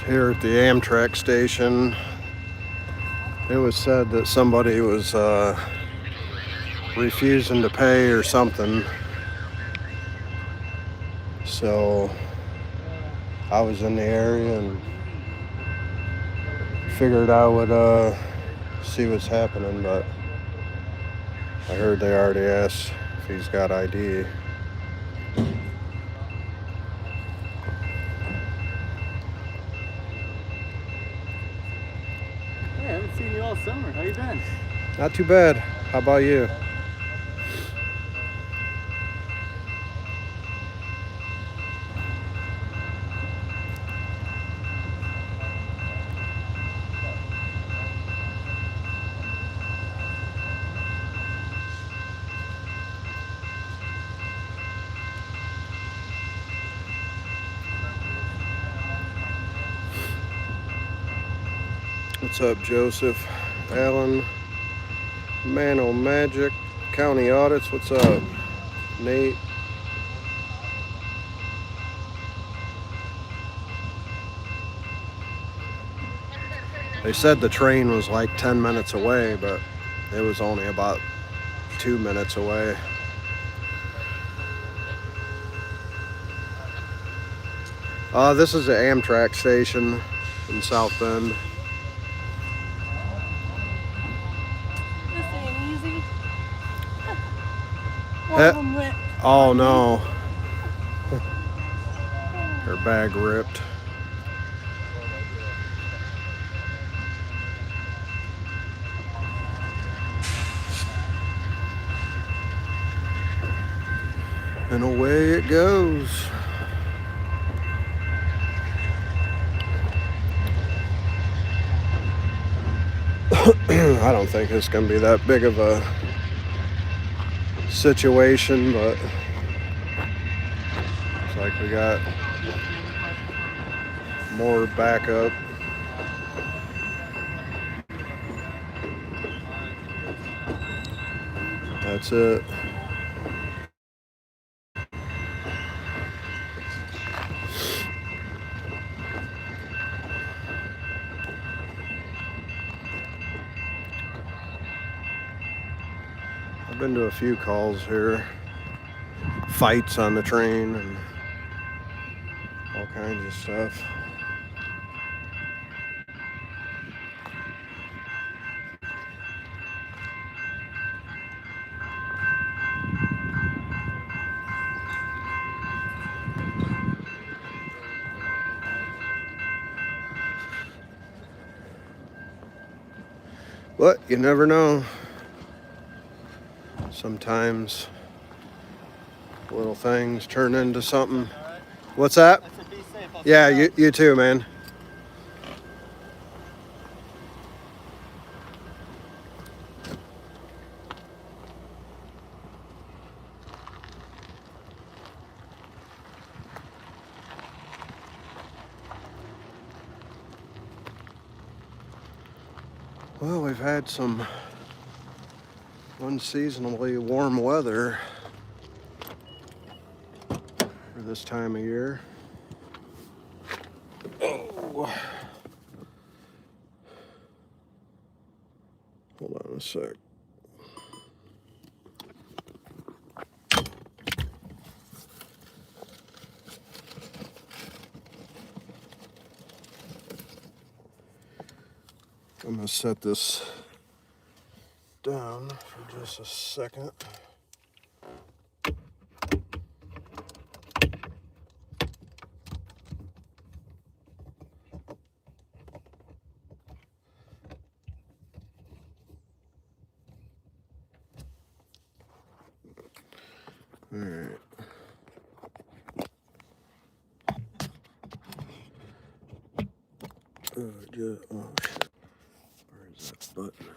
Here at the Amtrak station, it was said that somebody was refusing to pay or something. So I was in the area and figured I would see what's happening, but I heard they already asked if he's got ID. Hey, I haven't seen you all summer. How you been? Not too bad. How about you? What's up, Joseph? Alan? Mano Magic? County Audits? What's up? Nate? They said the train was like 10 minutes away, but it was only about 2 minutes away. This is the Amtrak station in South Bend. This ain't easy. One of them went. Oh no. Her bag ripped. And away it goes. I don't think it's going to be that big of a situation, but it's like we got more backup. That's it. I've been to a few calls here, fights on the train and all kinds of stuff. But you never know. Sometimes little things turn into something. What's that? I said be safe. Yeah, you too, man. Well, we've had some unseasonably warm weather for this time of year. Oh. Hold on a sec. I'm going to set this down for just a second. All right. Oh shit. Where is that button at?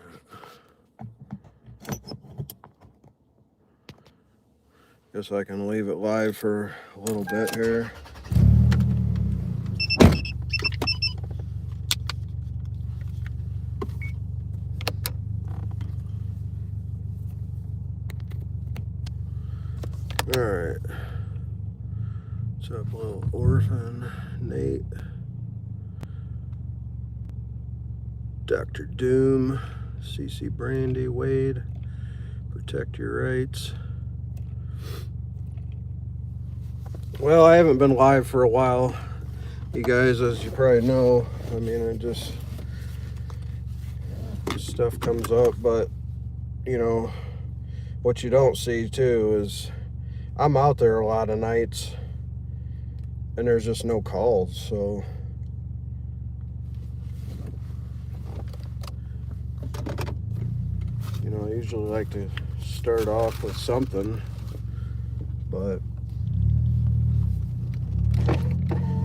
Guess I can leave it live for a little bit here. Alright. What's up, little orphan? Nate. Dr. Doom. CC Brandy. Wade. Protect your rights. Well, I haven't been live for a while, you guys, as you probably know. I mean, it just stuff comes up, but you know, what you don't see too is I'm out there a lot of nights and there's just no calls, so you know, I usually like to start off with something, but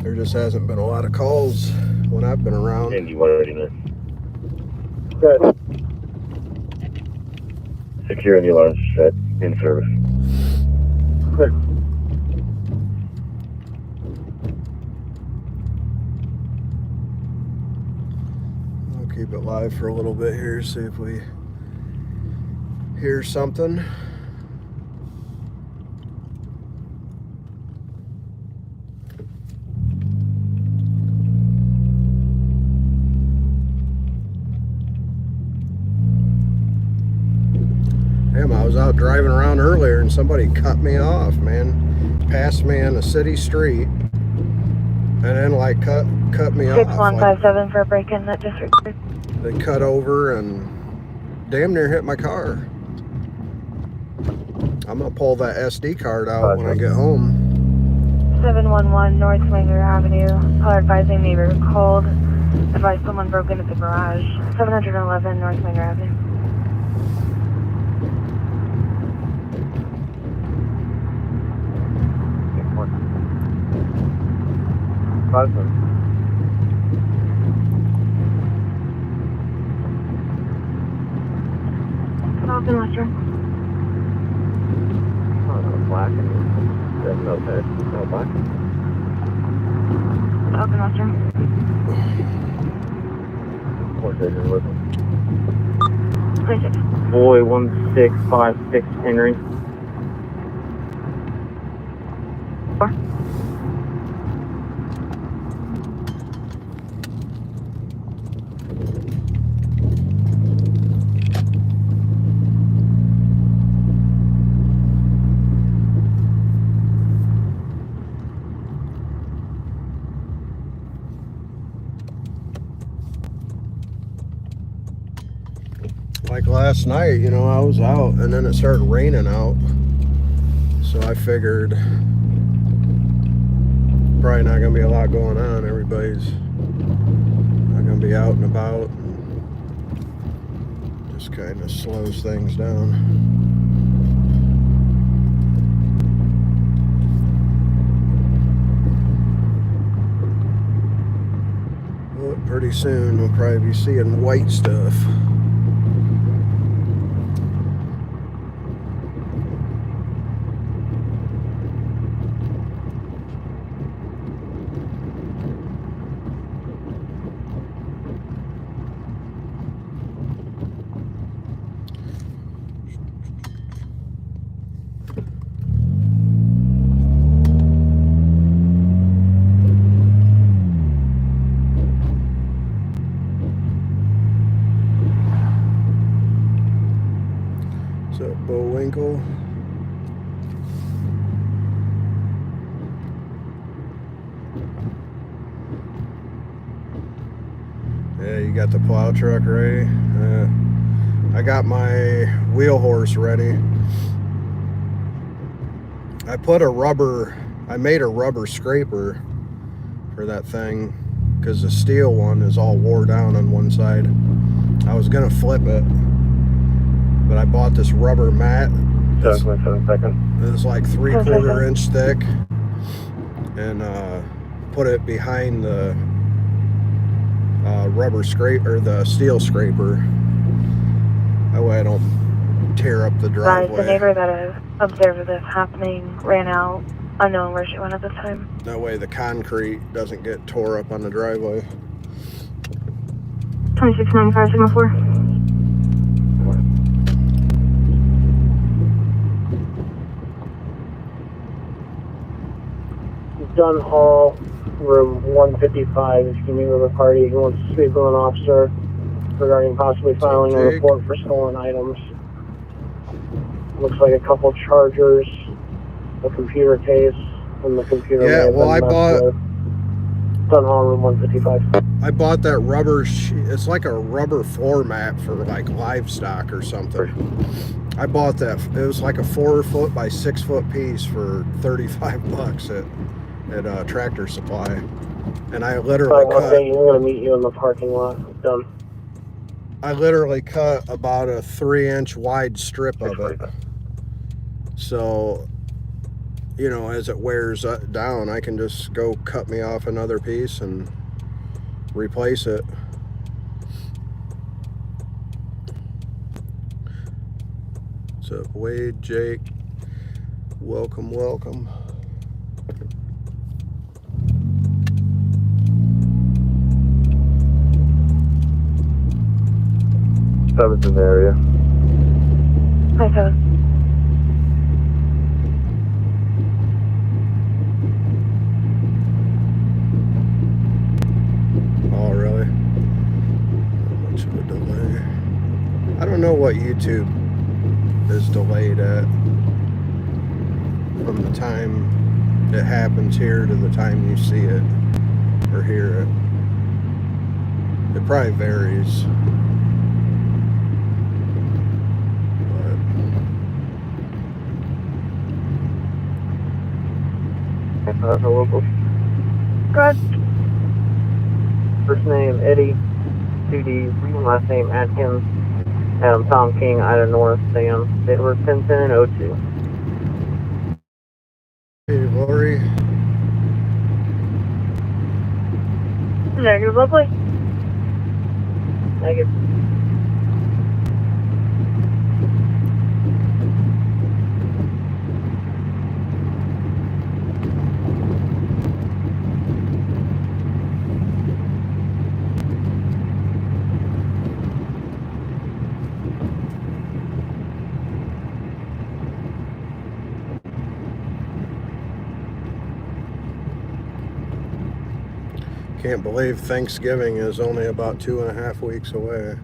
there just hasn't been a lot of calls when I've been around. And you already know. Good. Security alarms set in service. Good. I'll keep it live for a little bit here, see if we hear something. Damn, I was out driving around earlier and somebody cut me off, man. Passed me on a city street and then like cut me off. 6157 for a break-in that district. They cut over and damn near hit my car. I'm gonna pull that SD card out when I get home. 711 North Winger Avenue. Caller advising neighbor called. Advise someone broke into the garage. 711 North Winger Avenue. Falcon Western. Black and there's no bed. No black. Falcon Western. What is it with him? 26. Boy 1656 Henry. 4. Like last night, you know, I was out and then it started raining out. So I figured probably not gonna be a lot going on. Everybody's not gonna be out and about. Just kind of slows things down. Well, pretty soon we'll probably be seeing white stuff. Bullwinkle. Yeah, you got the plow truck ready. I got my wheel horse ready. I made a rubber scraper for that thing because the steel one is all wore down on one side. I was gonna flip it, but I bought this rubber mat. It's like 3/4 inch thick, and put it behind the rubber scrape or the steel scraper. That way I don't tear up the Advise the driveway. neighbor that observed this happening ran out, unknown where she went at this time. That way the concrete doesn't get tore up on the driveway. 2695, signal 4. Dunn Hall, room 155. Is meeting with a party who wants to speak with an officer regarding possibly filing a Jake? report for stolen items. Looks like a couple chargers, a computer case, and the computer. Yeah, well, I bought. Dunn Hall, room 155. I bought that rubber. It's like a rubber floor mat for like livestock or something. I bought that. It was like a 4 foot by 6 foot piece for $35 at Tractor Supply, and I literally cut. I'm going to meet you in the parking lot. Done. I literally cut about a 3-inch wide strip of it. So, you know, as it wears down, I can just go cut me off another piece and replace it. What's up, Wade, Jake? Welcome, welcome. Seven's in the area. Hi, 7. Oh, really? Not much of a delay. I don't know what YouTube is delayed at from the time it happens here to the time you see it or hear it. It probably varies. That's a local. Good. First name Eddie, 2D, last name Atkins, Adam Tom King, Ida North, Sam, date of birth 10/10/02. Hey, Lori. Negative, lovely. Negative. Can't believe Thanksgiving is only about 2.5 weeks away.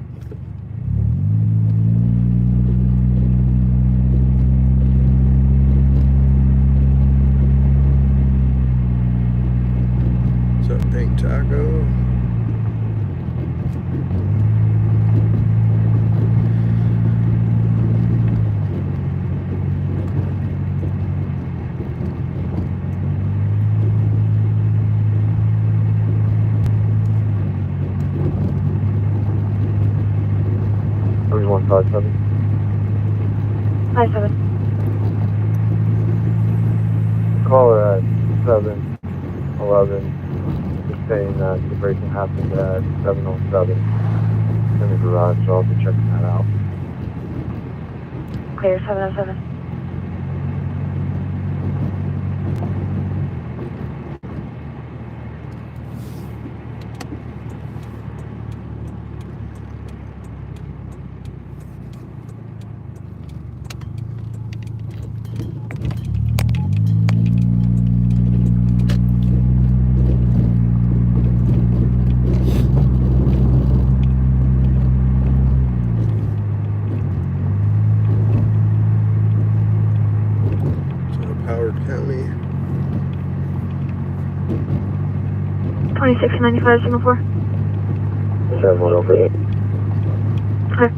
What's up, Pink Taco? There's 157. Hi, 7. Call her at 7:11. Just saying that the break-in happened at 7:07 in the garage, so I'll be checking that out. Clear, 707. County. 2695, signal 4. 7:108. Clear.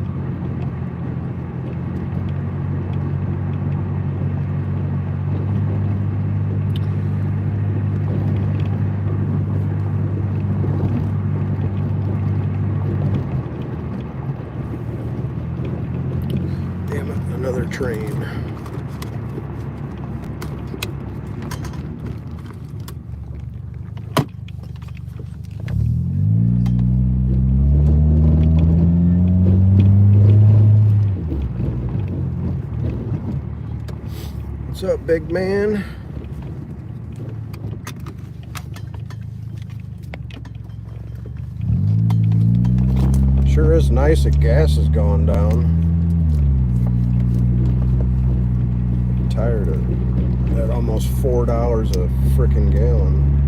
Damn it, another train. What's up, big man? Sure is nice that gas has gone down. I'm tired of that almost $4 a frickin' gallon.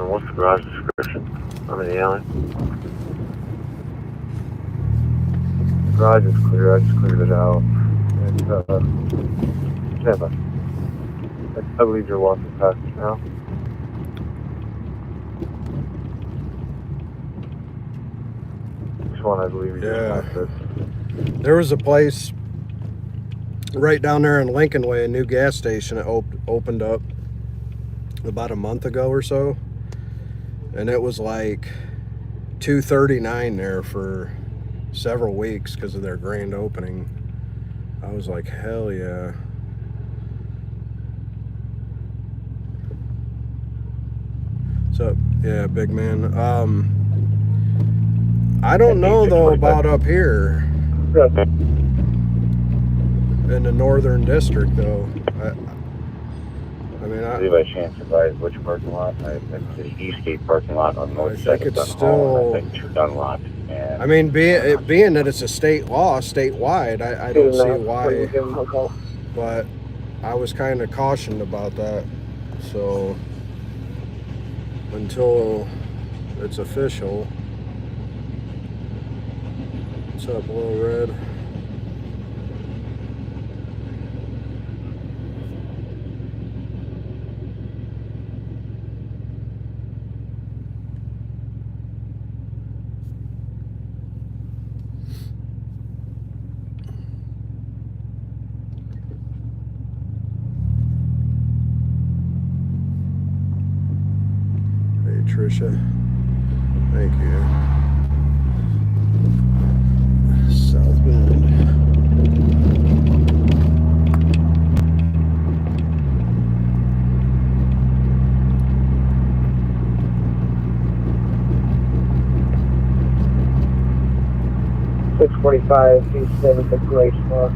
What's the garage description? I'm in the alley. The garage is clear. I just cleared it out. And, yeah, I believe you're walking past it now. This one, I believe you just passed it. There was a place right down there in Lincoln Way, a new gas station that opened up about a month ago or so, and it was like $2.39 there for several weeks because of their grand opening. I was like, hell yeah. What's up? Yeah, big man. I don't know though about up here in the northern district though. I mean, I believe I chance advised which parking lot. I think the Eastgate parking lot on North Second it's Dunn Hall, still- and I think 2 Dunlop. And I mean, being that it's a state law, statewide, I don't see why, but I was kind of cautioned about that. So until it's official. What's up, Little Red? Trisha, thank you. South Bend. .645, he's in the gray spot.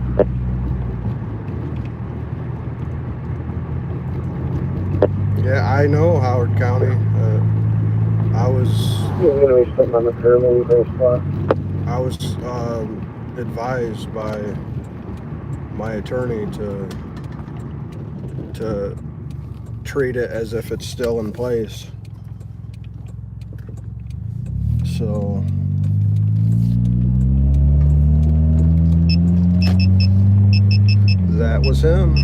Yeah, I know Howard County. I was He's gonna be sitting on the curb in the gray spot. I was advised by my attorney to treat it as if it's still in place. So that was him.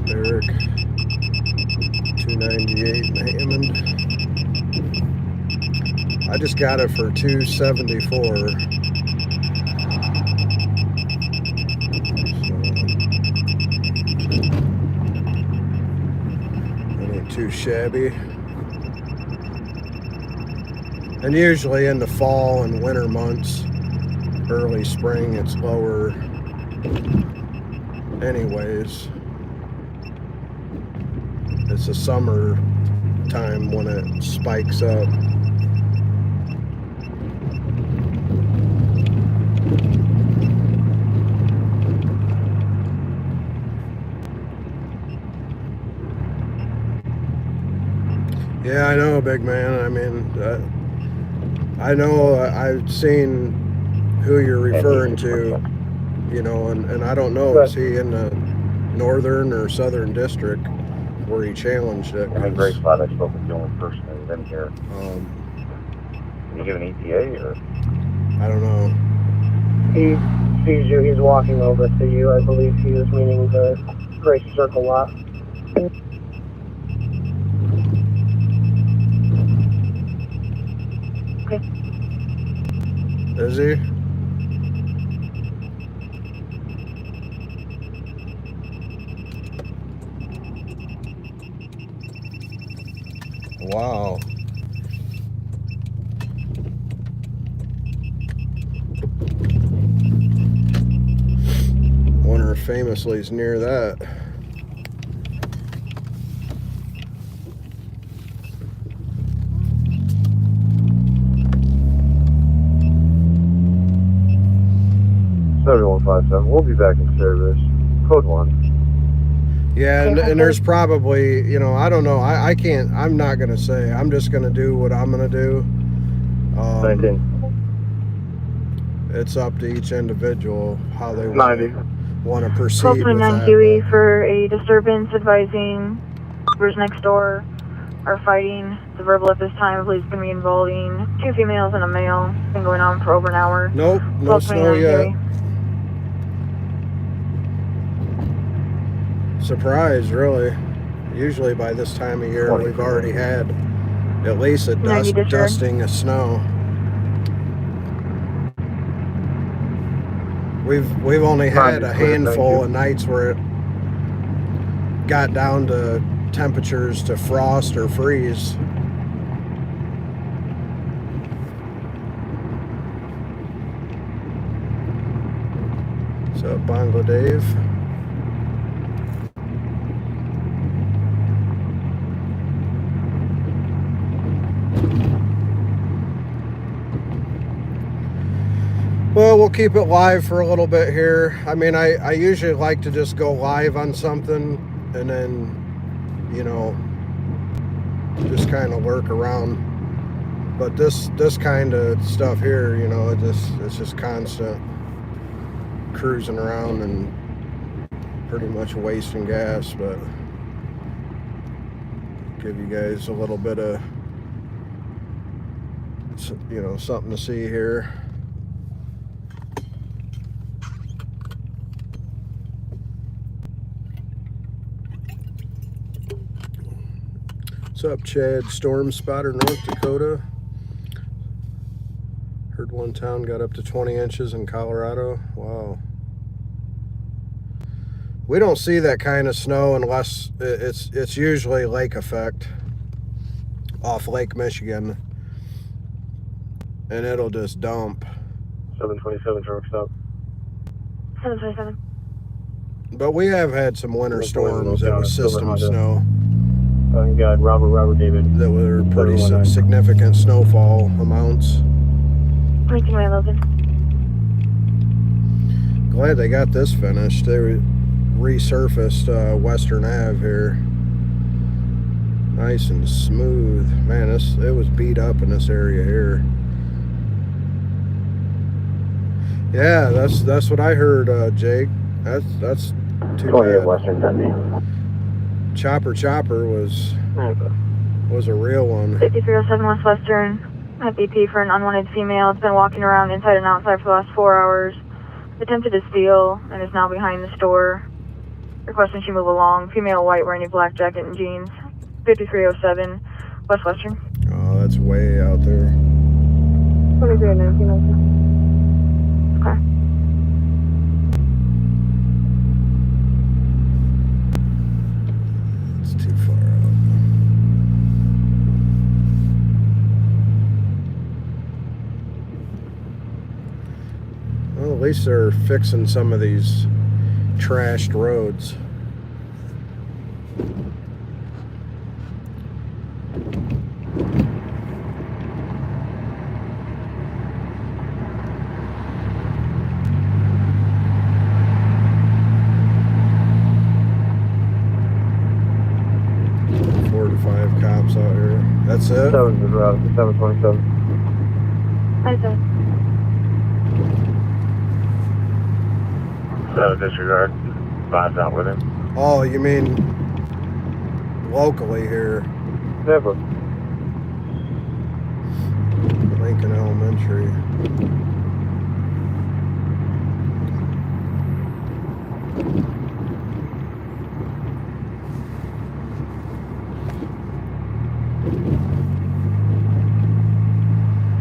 Eric, 298 in Hammond. I just got it for $274. So, that ain't too shabby. And usually in the fall and winter months, early spring, it's lower anyways. It's the summer time when it spikes up. Yeah, I know, big man. I mean, I know I've seen who you're referring to, you know, and I don't know, is he in the northern or southern district where he challenged it? I'm in Gray Spot. I spoke with the only person who's in here. Can you give an ETA or? I don't know. He sees you, he's walking over to you. I believe he was meaning the gray circle lot. Is he? Wow. famously is near that. $7157. We'll be back in service. Code 1. Yeah, and there's probably, you know, I don't know. I can't, I'm not going to say. I'm just going to do what I'm going to do. 19. It's up to each individual how they 90. want to proceed with 1229 that. Huey for a disturbance, advising neighbors next door are fighting. The verbal at this time, I believe, is going to be involving 2 females and a male. It's been going on for over an hour. Nope, no snow 1229 yet. Huey. Surprise, really. Usually by this time of year, we've already had at least a 90 disregard. dusting of snow. We've only had a handful of nights where it got down to temperatures to frost or freeze. What's up, Bongo Dave? Well, we'll keep it live for a little bit here. I mean, I usually like to just go live on something and then, you know, just kind of lurk around. But this kind of stuff here, you know, it's just constant cruising around and pretty much wasting gas. But give you guys a little bit of, you know, something to see here. What's up, Chad? Storm spotter, North Dakota. Heard one town got up to 20 inches in Colorado. Wow. We don't see that kind of snow unless it's usually lake effect off Lake Michigan, and it'll just dump. 727 truck stop. 727. But we have had some winter storms that was system snow. You got Robert David. That were pretty significant snowfall amounts. 1911. Glad they got this finished. They resurfaced Western Ave here. Nice and smooth. Man, it was beat up in this area here. Yeah, that's what I heard, Jake. That's too 28 bad. Western 10D. Chopper was a real one. 5307 West Western. At BP for an unwanted female. It's been walking around inside and outside for the last 4 hours. Attempted to steal and is now behind the store. Requesting she move along. Female white wearing a black jacket and jeans. 5307 West Western. Oh, that's way out there. 2319. Okay. It's too far out. Well, at least they're fixing some of these trashed roads. Cops out here. That's it? 727. Hi, sir. Disregard. 5's not with him. Oh, you mean locally here? Never. Lincoln Elementary.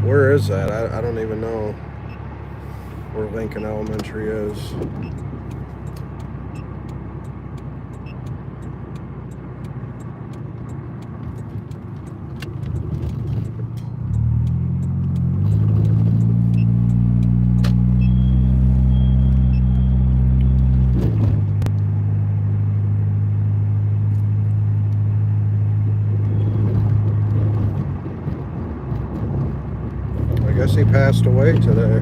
Where is that? I don't even know where Lincoln Elementary is. guess he passed away today.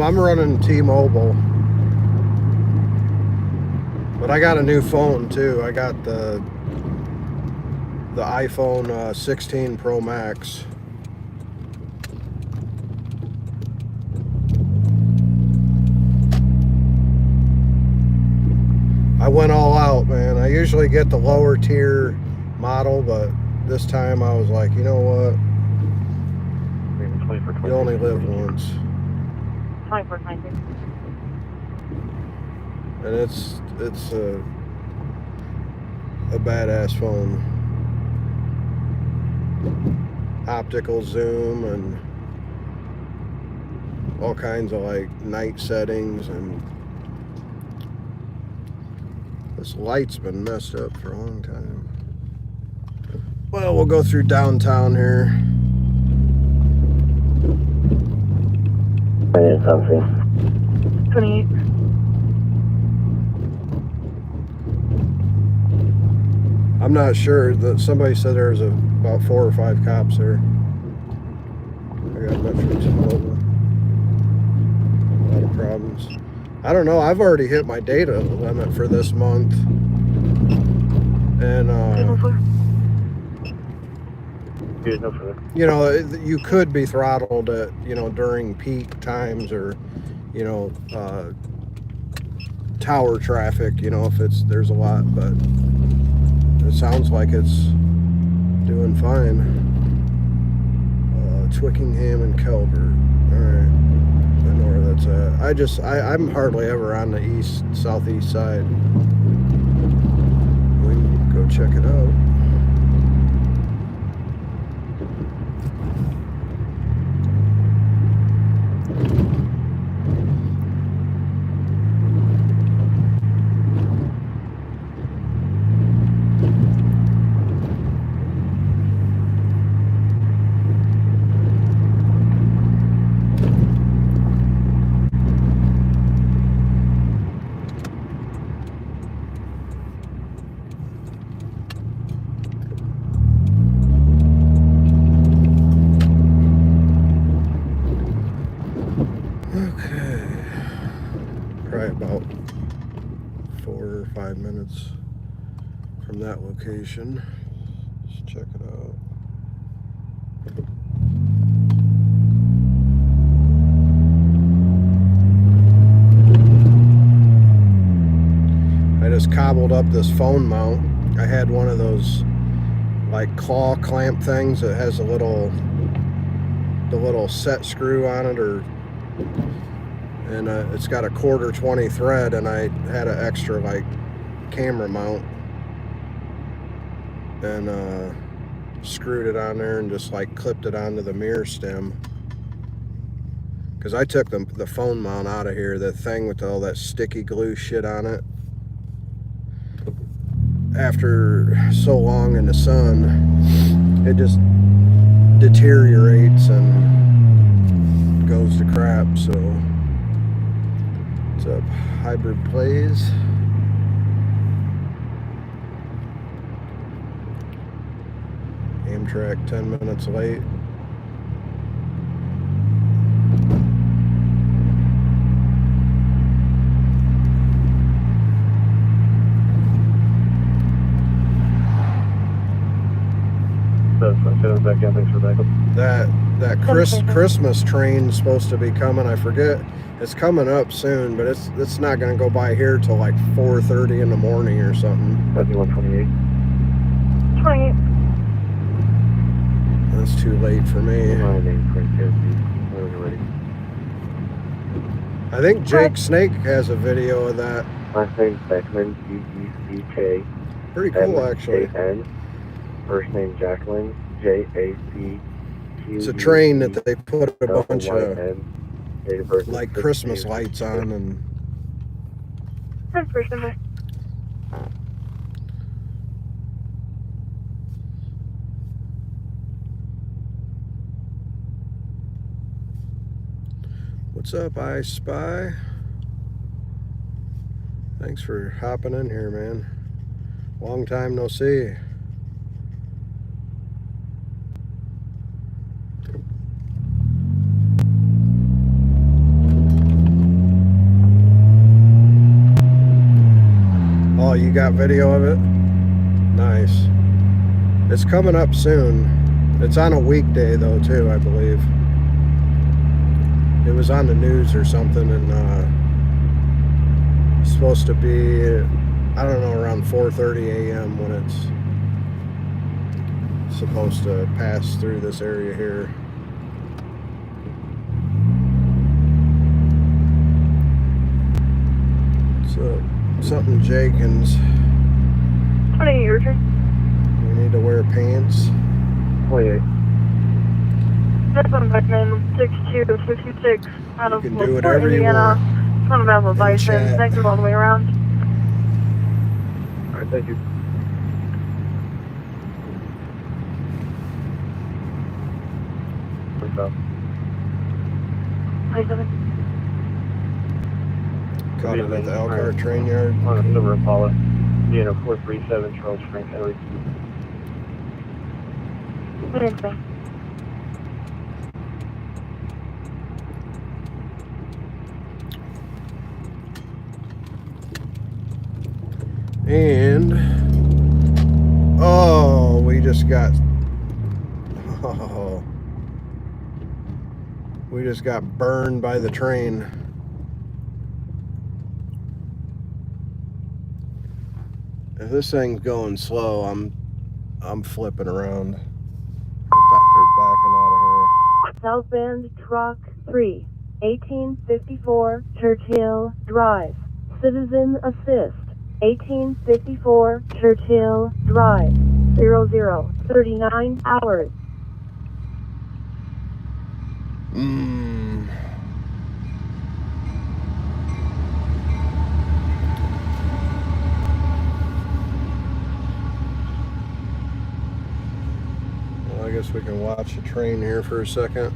I'm running T-Mobile. But I got a new phone too. I got the iPhone 16 Pro Max. I went all out, man. I usually get the lower tier model, but this time I was like, you know what? You only live once. 24-20. And it's a badass phone. Optical zoom and all kinds of like night settings, and this light's been messed up for a long time. Well, we'll go through downtown here. Something. 28. I'm not sure. That somebody said there's about 4 or 5 cops there. I got Metro T-Mobile. A lot of problems. I don't know. I've already hit my data limit for this month, and you know, you could be throttled at, you know, during peak times, or, you know, tower traffic, you know, if there's a lot, but it sounds like it's doing fine. Twickenham and Calvert. Alright. I know where that's at. I'm hardly ever on the southeast side. We can go check it out. About 4 or 5 minutes from that location. Let's check it out. I just cobbled up this phone mount. I had one of those like claw clamp things that has the little set screw on it, and it's got a 1/4 thread, and I had an extra like camera mount, and screwed it on there and just like clipped it onto the mirror stem, because I took the phone mount out of here, the thing with all that sticky glue shit on it. After so long in the sun, it just deteriorates and goes to crap. So what's up, Hybrid Plays? Amtrak 10 minutes late. That Christmas train's supposed to be coming. I forget. It's coming up soon, but it's not going to go by here till like 4:30 in the morning or something. 128. 28. That's too late for me. My name's ready. I think Jake Snake has a video of that. Last name's Beckman, B-E-C-K. Pretty cool, actually. M-A-N. First name Jacqueline, J-A-C-Q. It's a train that they put a bunch of like Christmas lights on, and That's pretty simple. what's up, I Spy? Thanks for hopping in here, man. Long time no see. Oh, you got video of it? Nice. It's coming up soon. It's on a weekday though too, I believe. It was on the news or something, and it's supposed to be, I don't know, around 4:30 a.m. when it's supposed to pass through this area here. So something Jenkins. 28 Richard. We need to wear pants. 28. Next one back name 6266 out of You can do Fort whatever you Indiana. want. Coming back with Bison. chat. Next one all the way around. Alright, thank you. What's up? 27. Caught it at the Elkhart train yard. On a Silver Impala. Unit 437, Charles Frank Henry. What is me? And oh, we just got burned by the train. If this thing's going slow, I'm flipping around. They're backing out of here. Southbound Truck 3, 1854 Churchill Drive. Citizen Assist, 1854 Churchill Drive. 0039 hours. Well, I guess we can watch the train here for a second.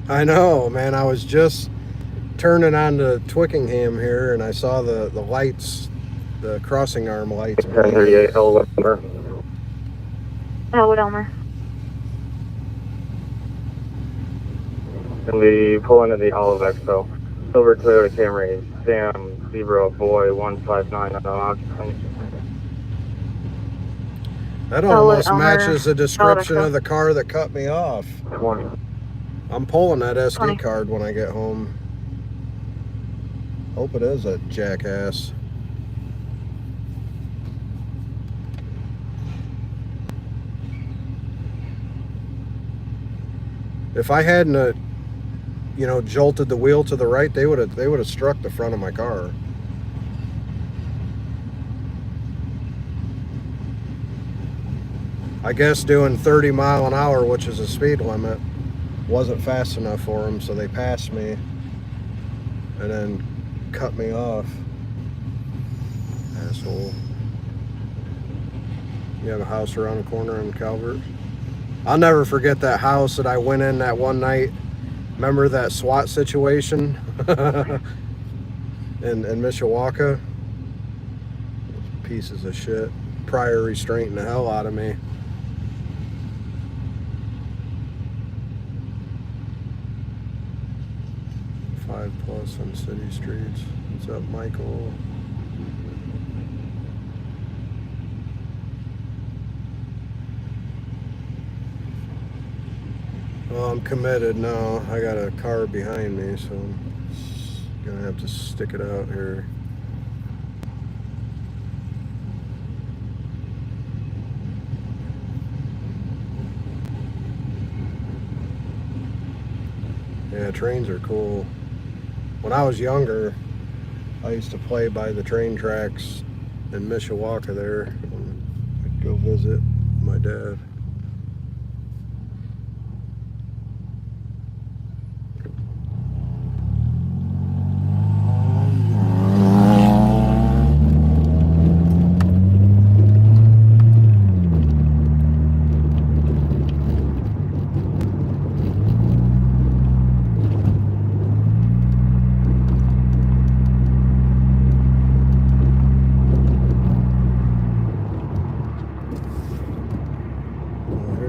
I know, man. I was just turning on to Twickenham here, and I saw the lights, the crossing arm lights. 1038 Elmer. Elwood Elmer. And we pull into the Olive Expo. Silver Toyota Camry, Sam, Zebra, Boy, 159 on occupant. That almost Elmer. matches the description Expo. of the car that cut me off. 20. I'm pulling that SD 20. card when I get home. Hope it is a jackass. If I hadn't, jolted the wheel to the right, they would have struck the front of my car. I guess doing 30 mile an hour, which is a speed limit, wasn't fast enough for them, so they passed me and then cut me off. Asshole. You have a house around the corner in Calvert? I'll never forget that house that I went in that one night. Remember that SWAT situation in Mishawaka? Pieces of shit. Prior restraining the hell out of me. Five plus on city streets. What's up, Michael? Well, I'm committed now. I got a car behind me, so I'm gonna have to stick it out here. Yeah, trains are cool. When I was younger, I used to play by the train tracks in Mishawaka there. I'd go visit my dad.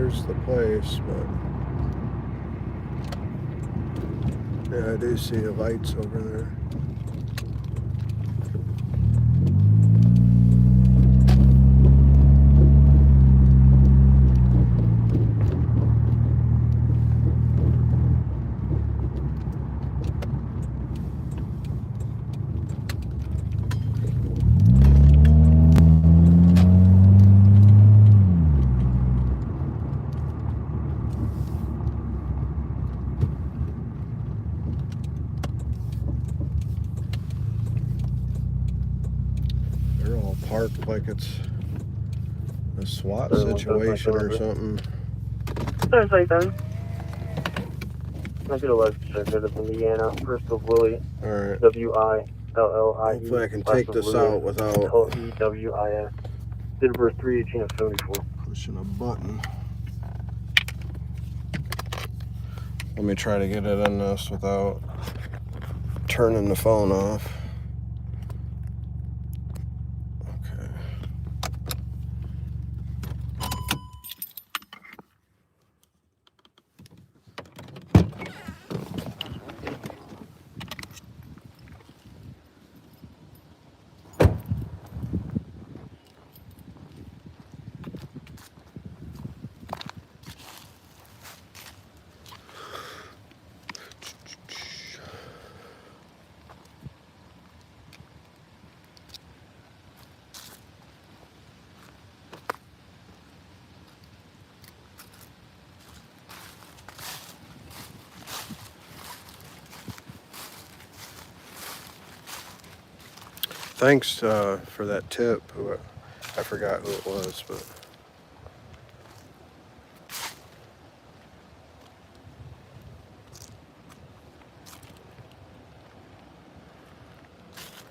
there's the place, but yeah, I do see the lights over there. Parked like it's a SWAT situation or something. There's like then. I did a live check of Indiana, first of Willie. Alright. W-I-L-L-I-E. Hopefully I can take this out without L-E-W-I-S. Did verse 318 of 74. pushing a button. Let me try to get it in this without turning the phone off. Okay. Thanks for that tip. I forgot who it was, but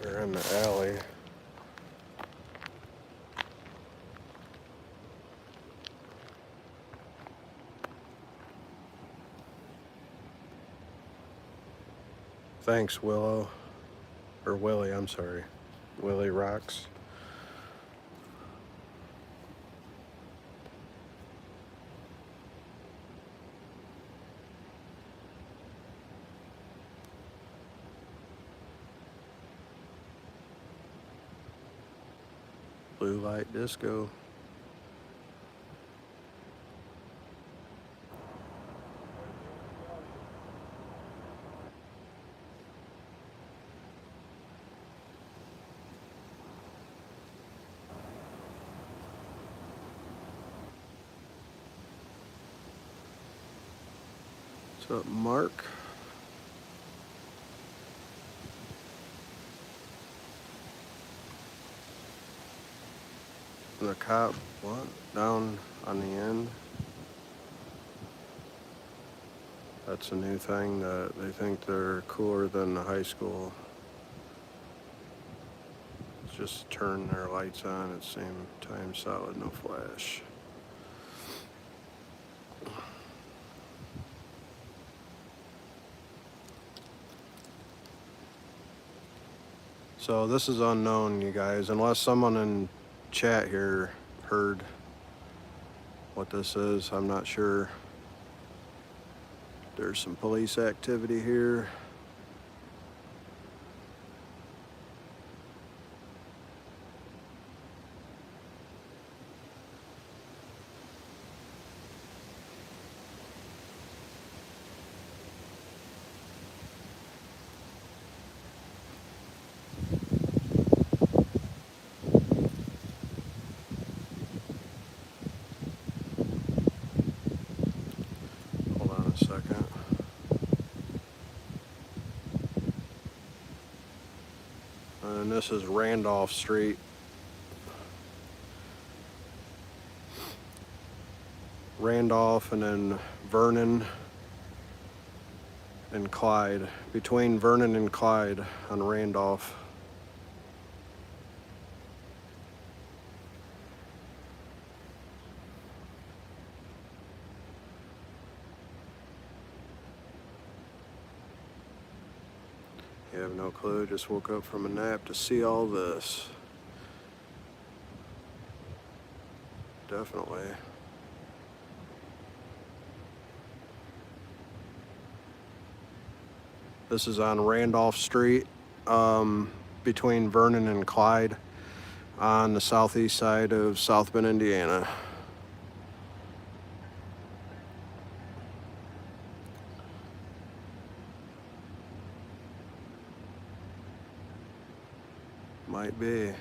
they're in the alley. Thanks, Willow. Or Willie, I'm sorry. Willie rocks. Blue light disco. What's up, Mark? And the cop, what? Down on the end? That's a new thing that they think they're cooler than the high school. It's just turn their lights on at the same time, solid, no flash. So this is unknown, you guys, unless someone in chat here heard what this is. I'm not sure. There's some police activity here. Second. And this is Randolph Street. Randolph and then Vernon and Clyde. Between Vernon and Clyde on Randolph. You have no clue, just woke up from a nap to see all this. Definitely. This is on Randolph Street, between Vernon and Clyde, on the southeast side of South Bend, Indiana. Might be.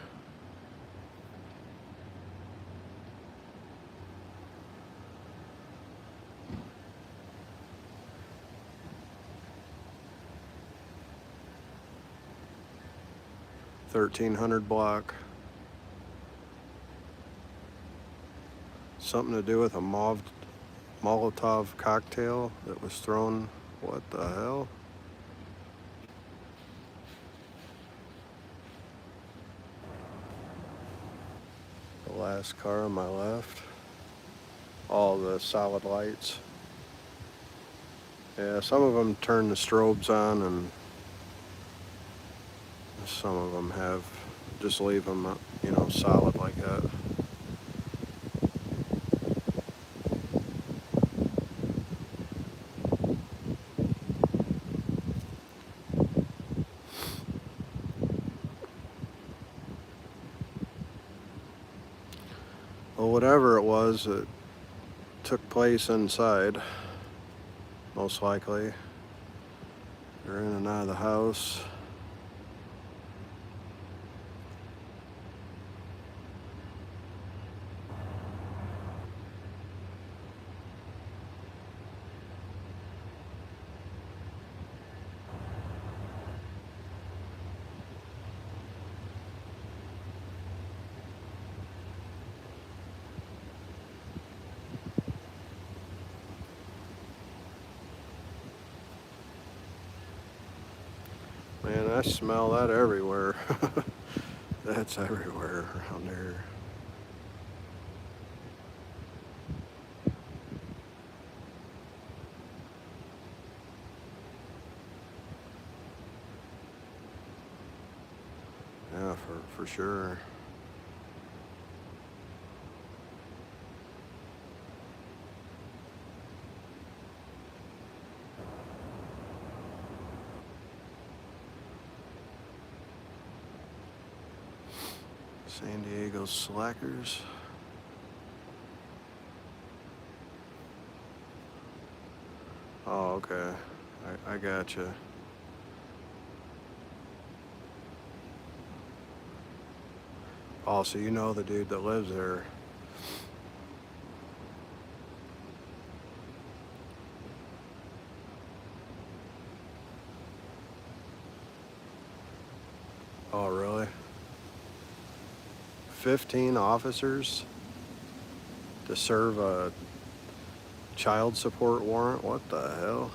$1,300 block. Something to do with a Molotov cocktail that was thrown. What the hell? The last car on my left. All the solid lights. Yeah, some of them turn the strobes on, and some of them have just leave them, you know, solid like that. Well, whatever it was, it took place inside, most likely. They're in and out of the house. Man, I smell that everywhere. That's everywhere around here. Yeah, for sure. San Diego slackers. Oh, okay. I gotcha. Oh, so you know the dude that lives there. Oh, really? 15 officers to serve a child support warrant? What the hell?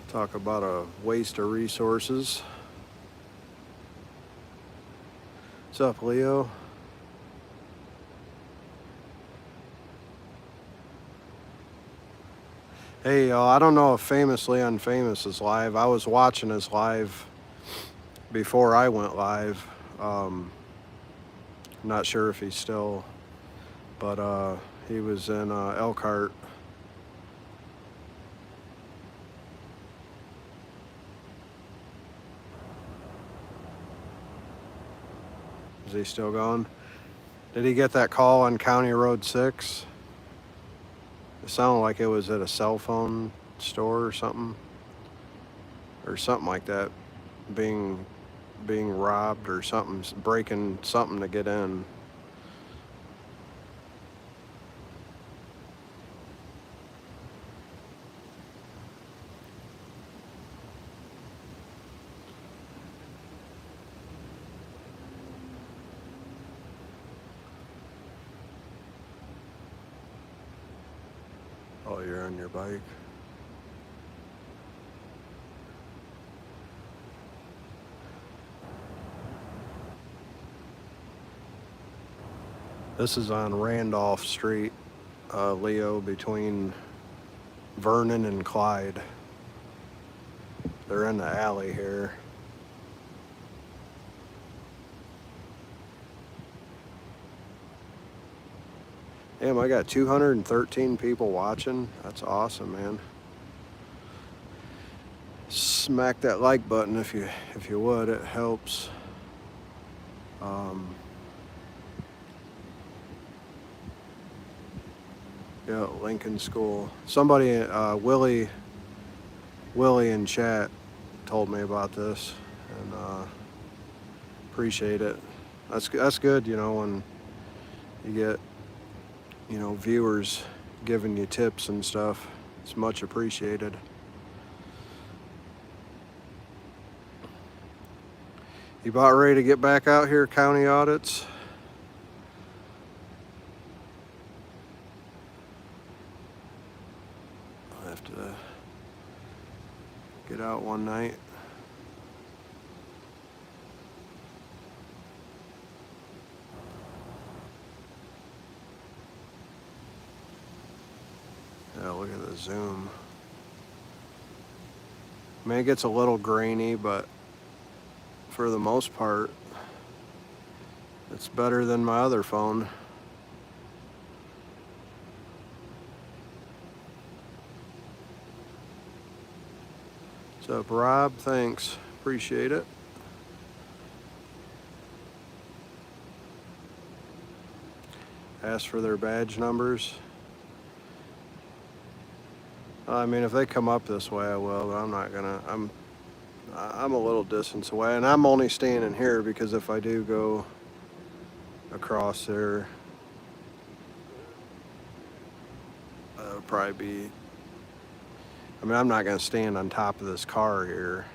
Talk about a waste of resources. What's up, Leo? Hey, y'all, I don't know if Famously Unfamous is live. I was watching his live before I went live. Not sure if he's still, but he was in Elkhart. Is he still going? Did he get that call on County Road 6? It sounded like it was at a cell phone store or something like that, being robbed or something, breaking something to get in. Oh, you're on your bike. This is on Randolph Street, Leo, between Vernon and Clyde. They're in the alley here. Damn, I got 213 people watching. That's awesome, man. smack that like button if you would. It helps. Yeah, Lincoln School. Somebody, Willie in chat told me about this, and appreciate it. That's good, you know, when you get, you know, viewers giving you tips and stuff. It's much appreciated. You about ready to get back out here, county audits? I'll have to get out one night. Yeah, look at the zoom. I mean, it gets a little grainy, but for the most part, it's better than my other phone. What's up, Rob? Thanks. Appreciate it. Ask for their badge numbers. I mean, if they come up this way, I will, but I'm not gonna. I'm a little distance away, and I'm only staying in here because if I do go across there, it'll probably be. I mean, I'm not gonna stand on top of this car here.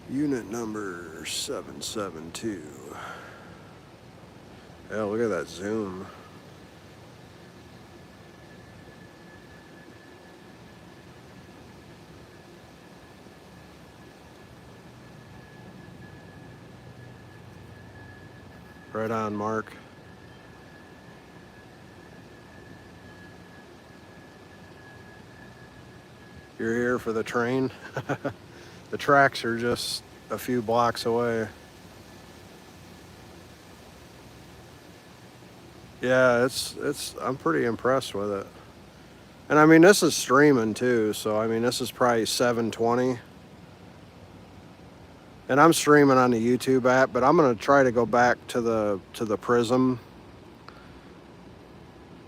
Unit number 772. Yeah, look at that zoom. Right on, Mark. You're here for the train? The tracks are just a few blocks away. Yeah, I'm pretty impressed with it. And I mean, this is streaming too, so I mean, this is probably 720. And I'm streaming on the YouTube app, but I'm gonna try to go back to the Prism,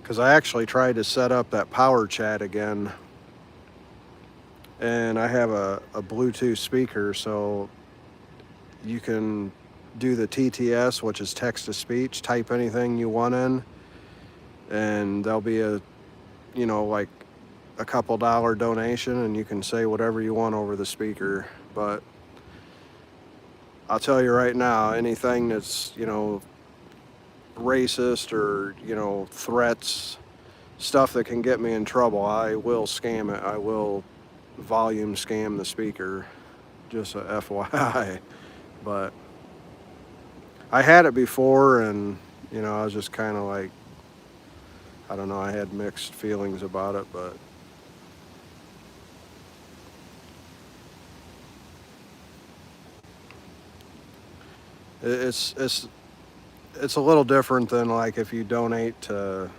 because I actually tried to set up that power chat again. And I have a Bluetooth speaker, so you can do the TTS, which is text to speech, type anything you want in, and there'll be a, you know, like a couple $1 donation, and you can say whatever you want over the speaker. But I'll tell you right now, anything that's, you know, racist or, you know, threats, stuff that can get me in trouble, I will scam it. I will volume scam the speaker, just a FYI. But I had it before, and you know, I was just kind of like, I don't know, I had mixed feelings about it, but it's a little different than like if you donate to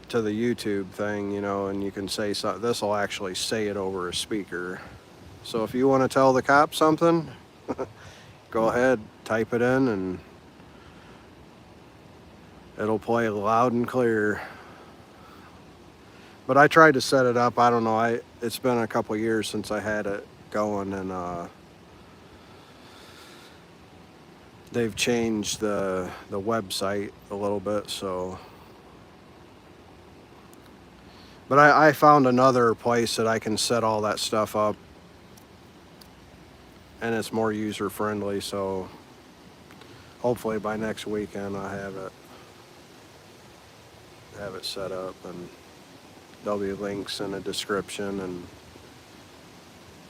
the YouTube thing, you know, and you can say something. This will actually say it over a speaker. So if you want to tell the cops something, go ahead, type it in, and it'll play loud and clear. But I tried to set it up. I don't know. It's been a couple years since I had it going, and they've changed the website a little bit, so. But I found another place that I can set all that stuff up, and it's more user friendly, so hopefully by next weekend I have it set up, and there'll be links in the description and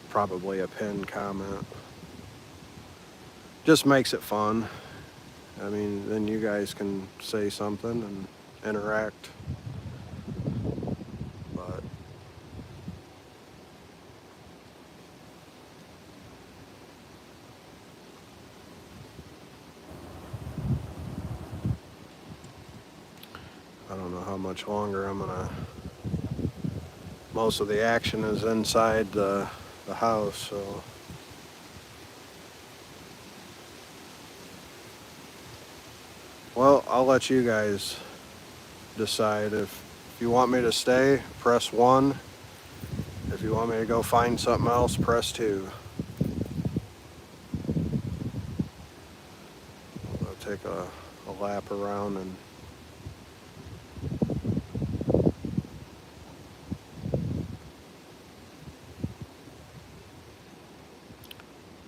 probably a pinned comment. Just makes it fun. I mean, then you guys can say something, and interact. But I don't know how much longer I'm gonna. Most of the action is inside the house, so. Well, I'll let you guys decide. If you want me to stay, press 1. If you want me to go find something else, press 2. I'll take a lap around and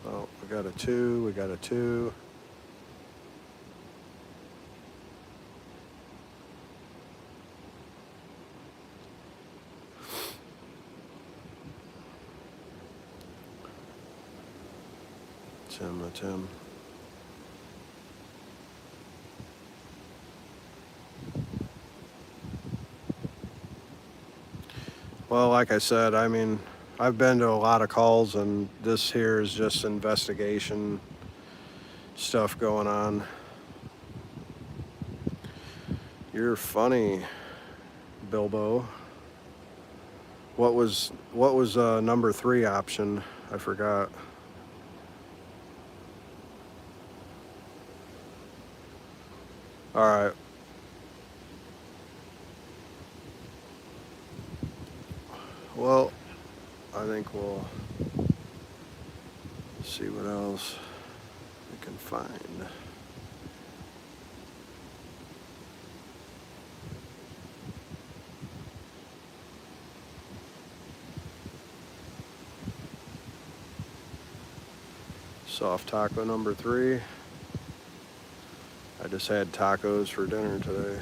oh, we got a 2, we got a 2. Tim. Well, like I said, I mean, I've been to a lot of calls, and this here is just investigation stuff going on. You're funny, Bilbo. What was number 3 option? I forgot. All right. Well, I think we'll see what else we can find. Soft taco number 3. I just had tacos for dinner today.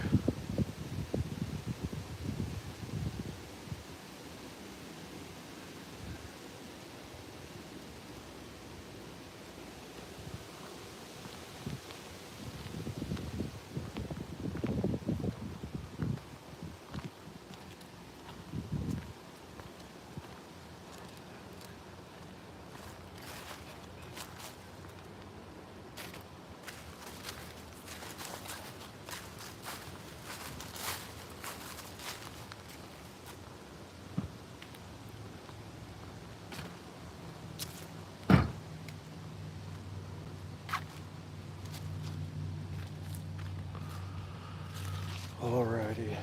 Alrighty.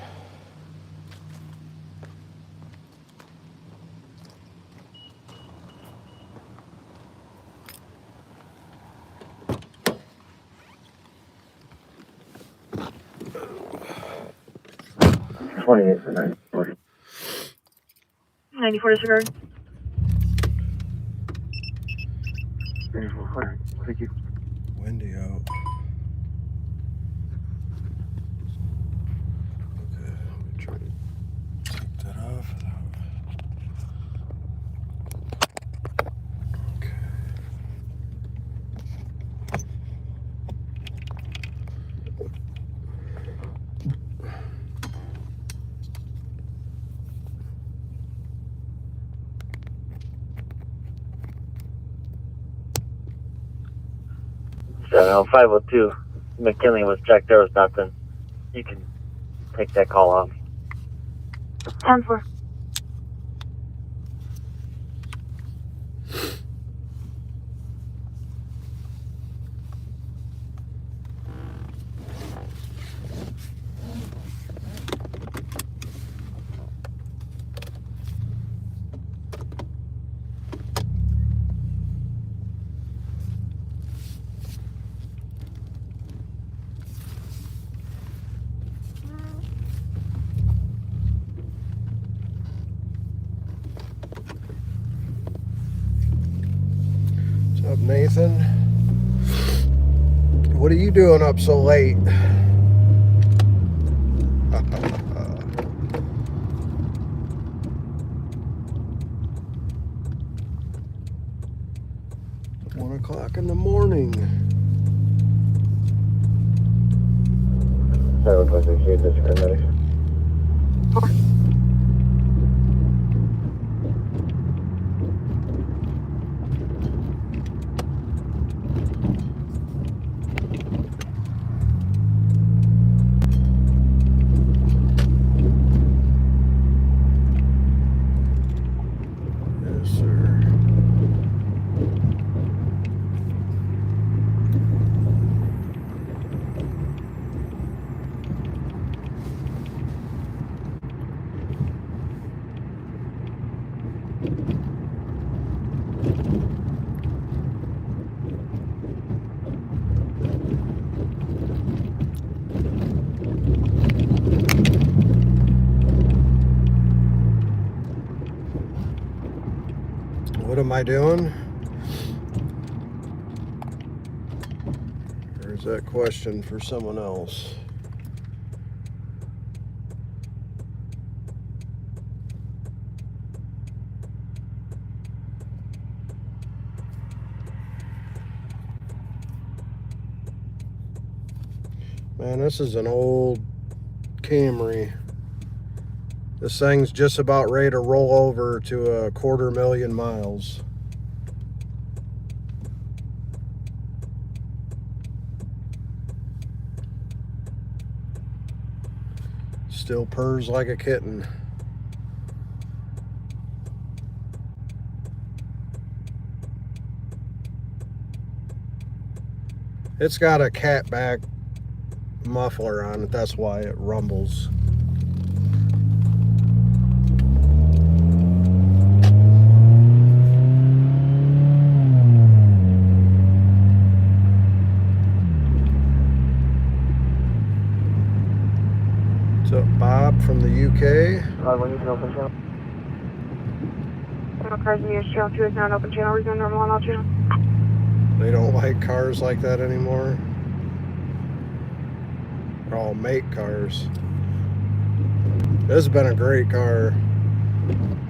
$28 for 940. 94 disregard. 3400. Thank you. Windy out. Okay, let me try to take that off. Okay. Channel 502. McKinley was checked. There was nothing. You can take that call off. 10-4. What's up, Nathan? What are you doing up so late? One o'clock in the morning. That looks like they see district medics. Yes, sir. What am I doing? Or is that question for someone else? Man, this is an old Camry. This thing's just about ready to roll over to 250,000 miles. Still purrs like a kitten. It's got a catback muffler on it, that's why it rumbles. What's up, Bob from the UK? When you can open channel. Cars in the US channel 2 is now an open channel. Resume normal on all channels. They don't like cars like that anymore. They're all make cars. This has been a great car.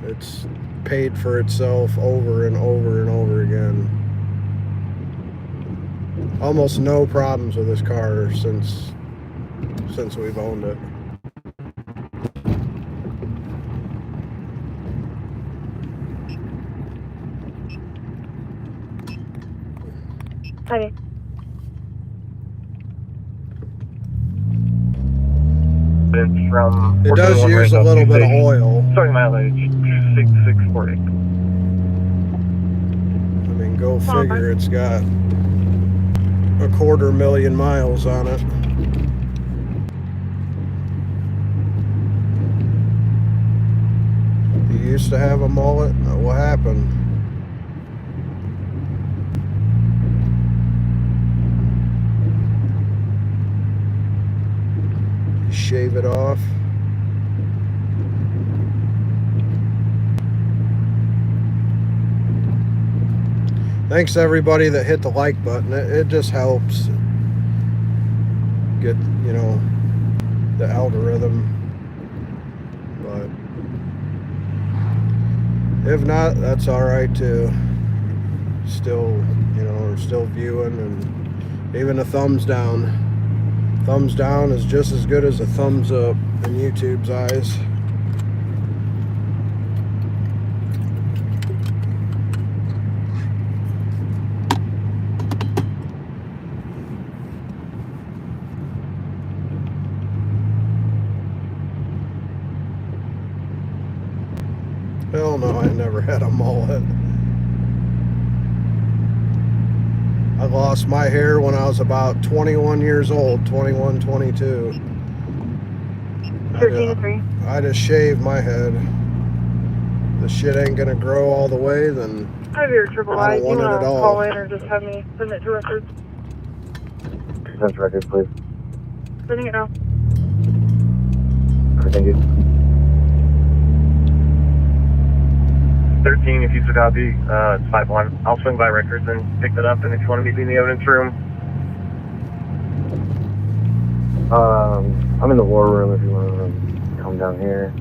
It's paid for itself over and over and over again. Almost no problems with this car since we've owned it. Okay. From It does use a little bit of oil. Starting mileage 26640. I mean, go figure, it's got 250,000 miles on it. You used to have a mullet? What happened? Shave it off. Thanks to everybody that hit the like button. It just helps get, you know, the algorithm. But if not, that's all right too. Still, you know, we're still viewing, and even a thumbs down. Thumbs down is just as good as a thumbs up in YouTube's eyes. Hell no, I never had a mullet. I lost my hair when I was about 21 years old, 21, 22. 13 to 3. I just shaved my head. The shit ain't gonna grow all the way, then I have your triple I I. don't want it at all. Call in or just have me send it to records? Present record, please. Sending it now. Thank you. 13, if you took copy, it's 5-1. I'll swing by records and pick that up, and if you want to meet me in the evidence room. I'm in the war room if you want to come down here.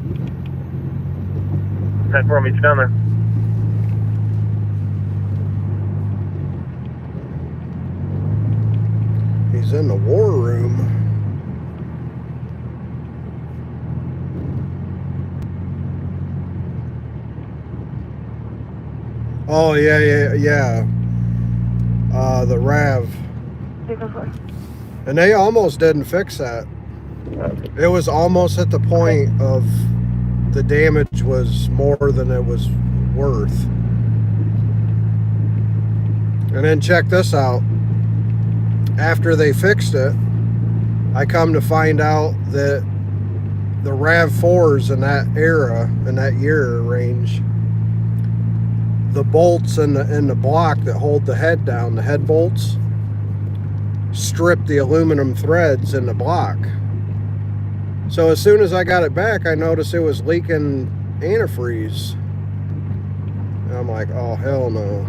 10-4, meet you down there. he's in the war room. Oh, yeah. The RAV. Vehicle 4. And they almost didn't fix that. It was almost at the point of the damage was more than it was worth. And then check this out. After they fixed it, I come to find out that the RAV4s in that era, in that year range, the bolts in the block that hold the head down, the head bolts, stripped the aluminum threads in the block. So as soon as I got it back, I noticed it was leaking antifreeze. And I'm like, oh, hell no.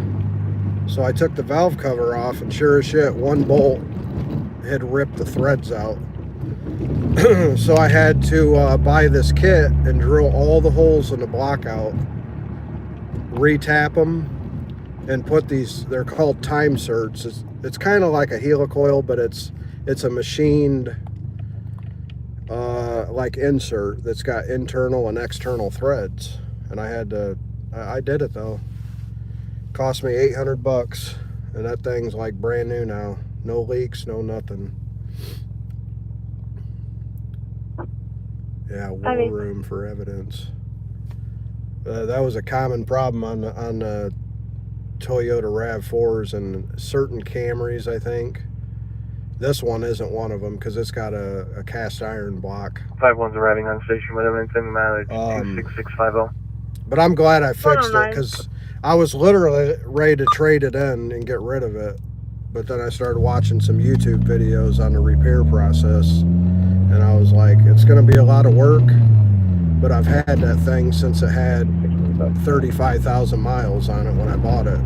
So I took the valve cover off, and sure as shit, one bolt had ripped the threads out. So I had to buy this kit and drill all the holes in the block out, re-tap them, and put these, they're called time certs. It's kind of like a helicoil, but it's a machined like insert that's got internal and external threads. And I did it though. Cost me $800, and that thing's like brand new now. No leaks, no nothing. Yeah, war room for evidence. That was a common problem on the Toyota RAV4s and certain Camrys, I think. This one isn't one of them because it's got a cast iron block. 5-1's arriving on station with him and sending mileage 26650. But I'm glad I fixed it because I was literally ready to trade it in and get rid of it. But then I started watching some YouTube videos on the repair process, and I was like, it's going to be a lot of work, but I've had that thing since it had 35,000 miles on it when I bought it.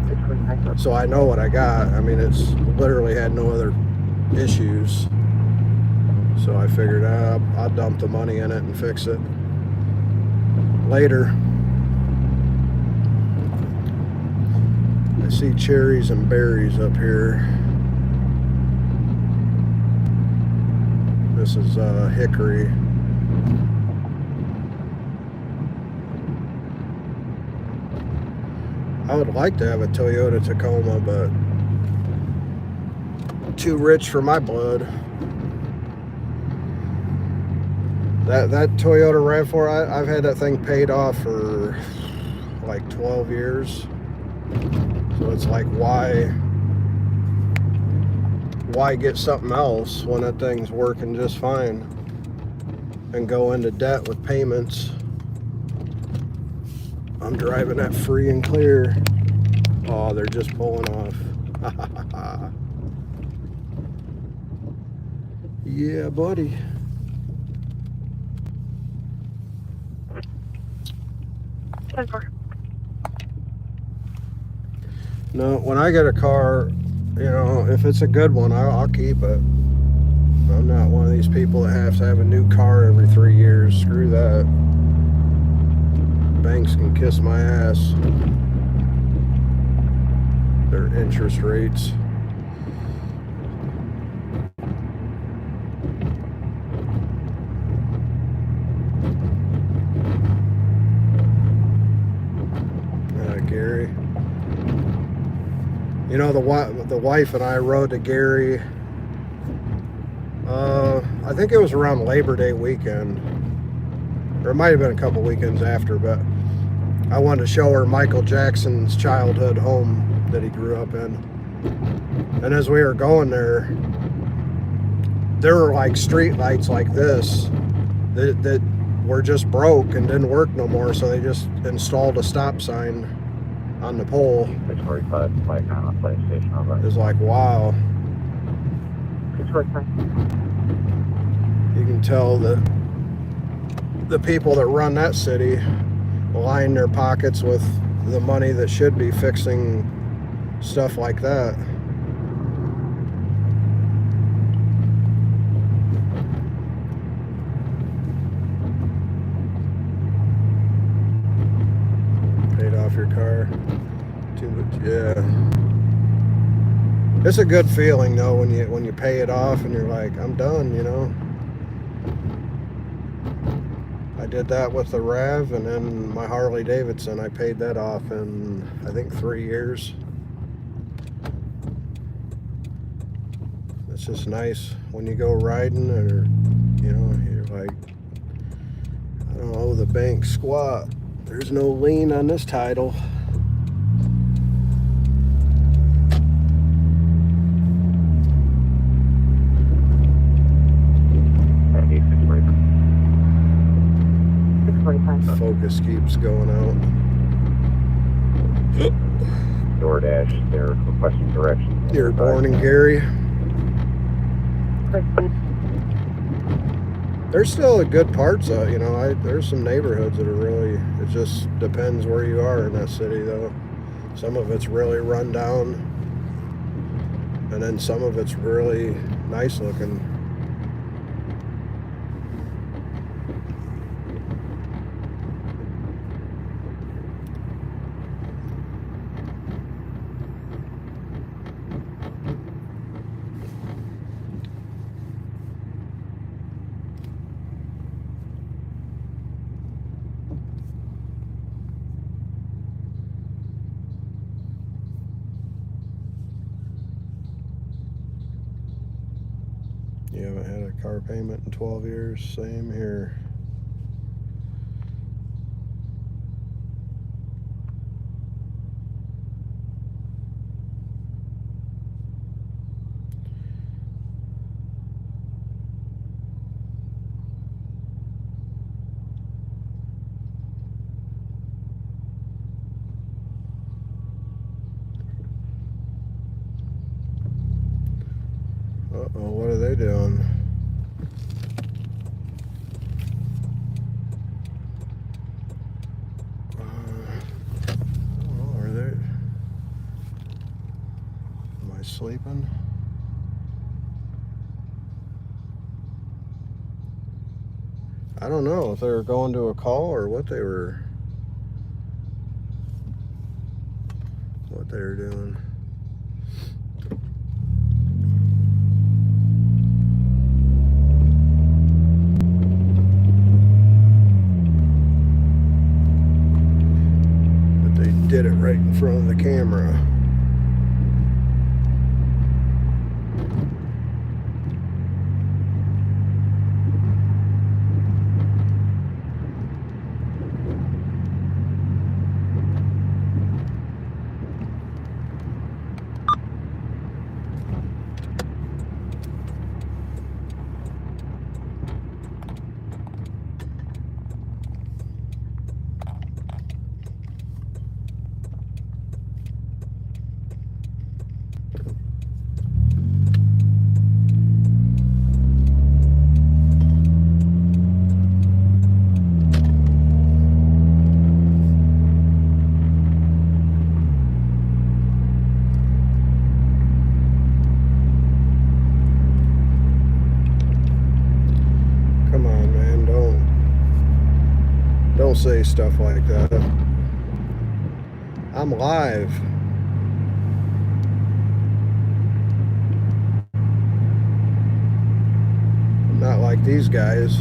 So I know what I got. I mean, it's literally had no other issues. So I figured I'll dump the money in it and fix it later. I see cherries and berries up here. This is hickory. I would like to have a Toyota Tacoma, but too rich for my blood. That Toyota RAV4, I've had that thing paid off for like 12 years. So it's like, why get something else when that thing's working just fine and go into debt with payments? I'm driving that free and clear. Oh, they're just pulling off. Yeah, buddy. No, when I get a car, you know, if it's a good one, I'll keep it. I'm not one of these people that have to have a new car every 3 years. Screw that. Banks can kiss my ass. Their interest rates. Gary. You know, the wife and I rode to Gary, I think it was around Labor Day weekend, or it might have been a couple weekends after, but I wanted to show her Michael Jackson's childhood home that he grew up in. And as we were going there were like street lights like this that were just broke and didn't work no more, so they just installed a stop sign on the pole. 645, flight on a flight station. It was like, wow. 645. You can tell that the people that run that city line their pockets with the money that should be fixing stuff like that. Paid off your car. Yeah. It's a good feeling though when you pay it off and you're like, I'm done, you know. I did that with the Rev, and then my Harley Davidson, I paid that off in, I think, 3 years. It's just nice when you go riding, or, you know, you're like, I don't owe the bank squat. There's no lien on this title. Focus keeps going out. DoorDash, they're requesting directions. You're born in Gary. There's still good parts of, you know, there's some neighborhoods that are really, it just depends where you are in that city though. Some of it's really run down, and then some of it's really nice looking. You haven't had a car payment in 12 years? Same here. Uh-oh, what are they doing? Oh, are they? Am I sleeping? I don't know if they were going to a call or what they were doing. Did it right in front of the camera. Don't say stuff like that. I'm live. I'm not like these guys.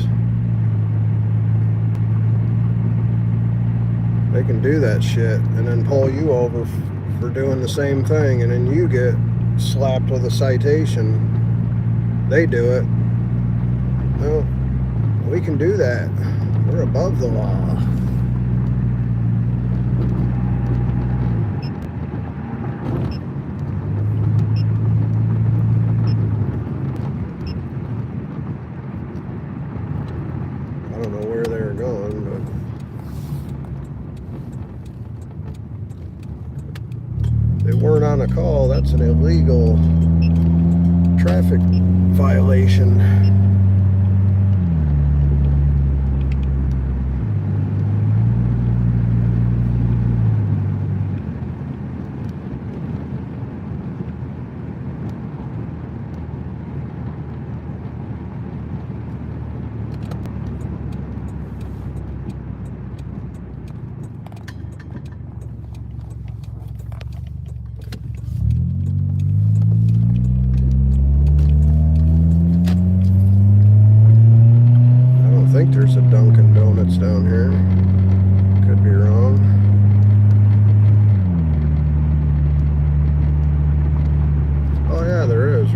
They can do that shit and then pull you over for doing the same thing, and then you get slapped with a citation. They do it. No, we can do that. We're above the law. I don't know where they were going, but they weren't on a call. That's an illegal traffic violation.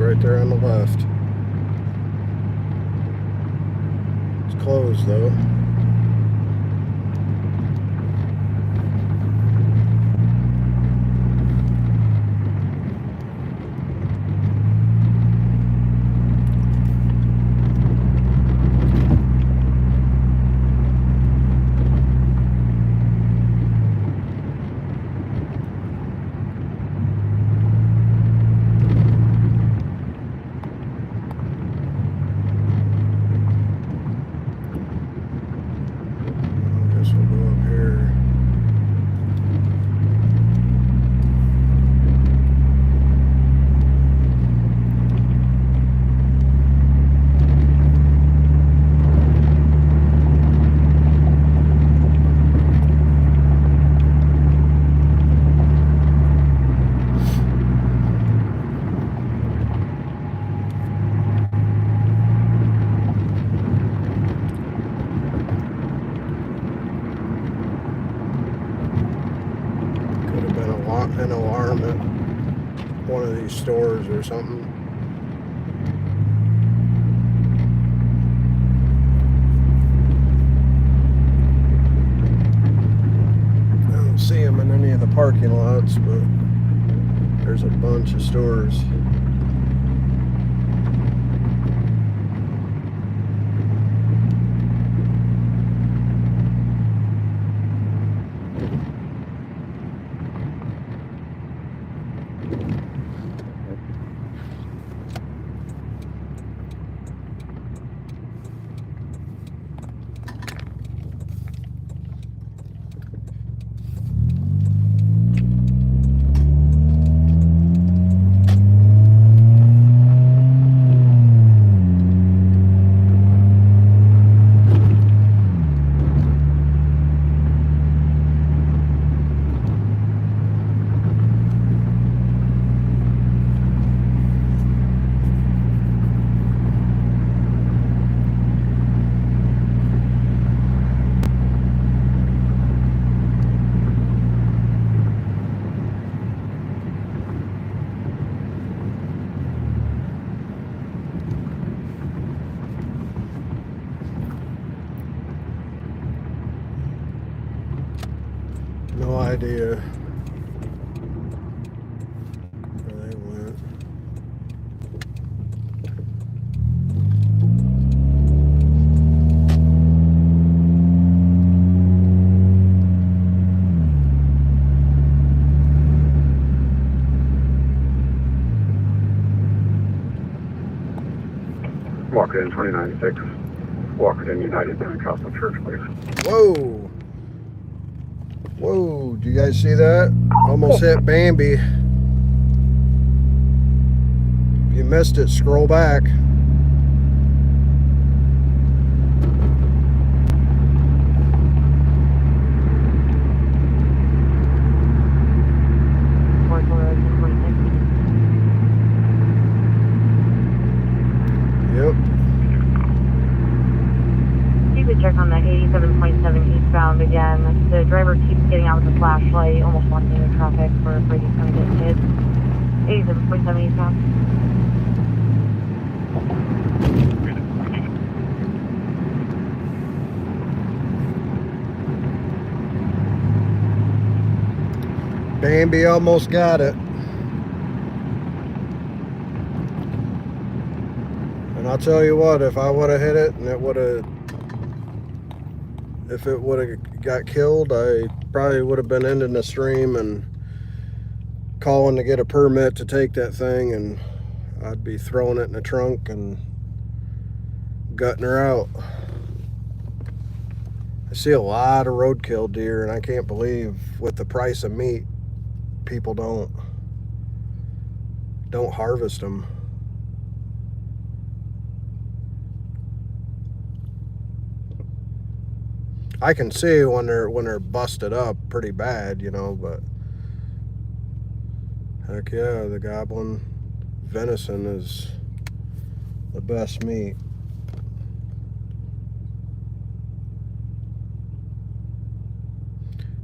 right there on the left. It's closed though. An alarm at one of these stores or something. I don't see them in any of the parking lots, but there's a bunch of stores. No idea where they went. Walk it in 29-6. Walk it in United Pentecostal Church, please. Whoa! Whoa, do you guys see that? Almost hit Bambi. If you missed it, scroll back. Yep. You could check on that 87.7 eastbound again. The driver keeps getting out with the flashlight, almost blocking the traffic for he's going to get hit. 87.7 eastbound. Bambi almost got it. And I'll tell you what, if I would have hit it and it would have, if it would have got killed, I probably would have been ending the stream and calling to get a permit to take that thing, and I'd be throwing it in the trunk and gutting her out. I see a lot of roadkill deer, and I can't believe with the price of meat, people don't harvest them. I can see when they're busted up pretty bad, you know, but heck yeah, the goblin venison is the best meat.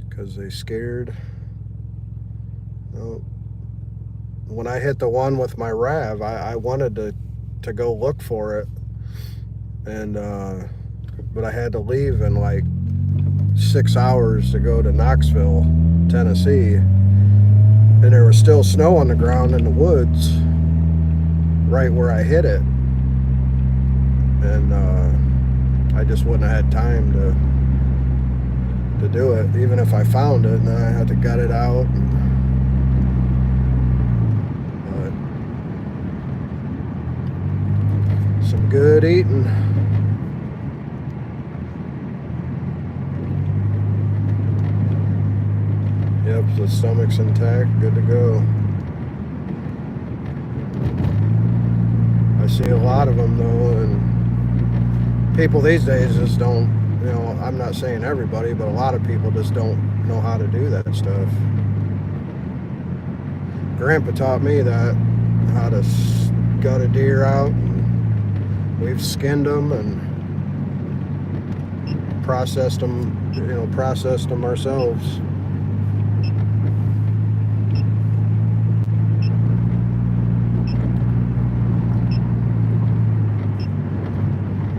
Because they scared. No, when I hit the one with my RAV, I wanted to go look for it, and but I had to leave in like 6 hours to go to Knoxville, Tennessee, and there was still snow on the ground in the woods right where I hit it, and I just wouldn't have had time to do it, even if I found it, and then I had to gut it out. But some good eating. Yep, the stomach's intact, good to go. I see a lot of them though, and people these days just don't, you know, I'm not saying everybody, but a lot of people just don't know how to do that stuff. Grandpa taught me that, how to gut a deer out, and we've skinned them and processed them ourselves.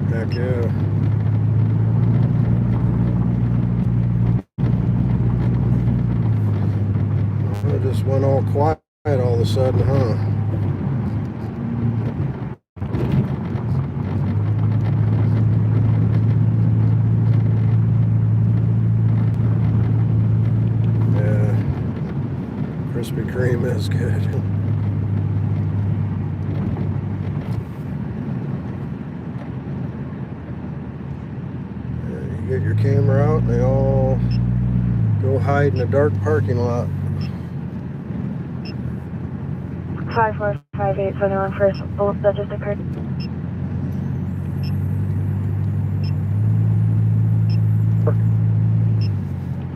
Heck yeah. It just went all quiet all of a sudden, huh? Yeah. Krispy Kreme is good. Get your camera out and they all go hide in a dark parking lot. 5458 71 first. Both that just occurred.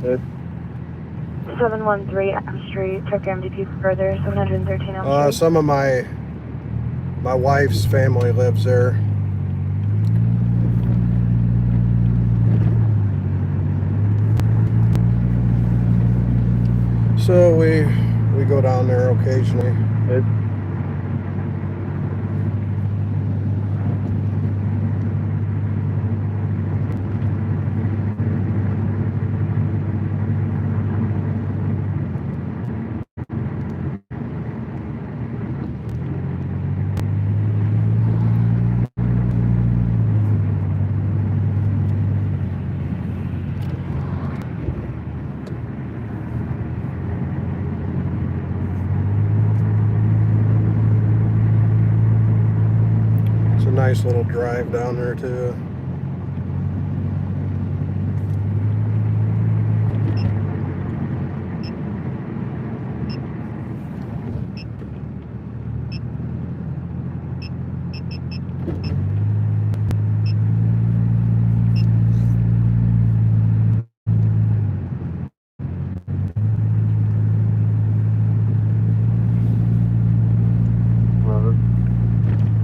Good. 713 M Street. Check your MDP further. 713 M Street. Some of my wife's family lives there. So we go down there occasionally. Good. Nice little drive down there too.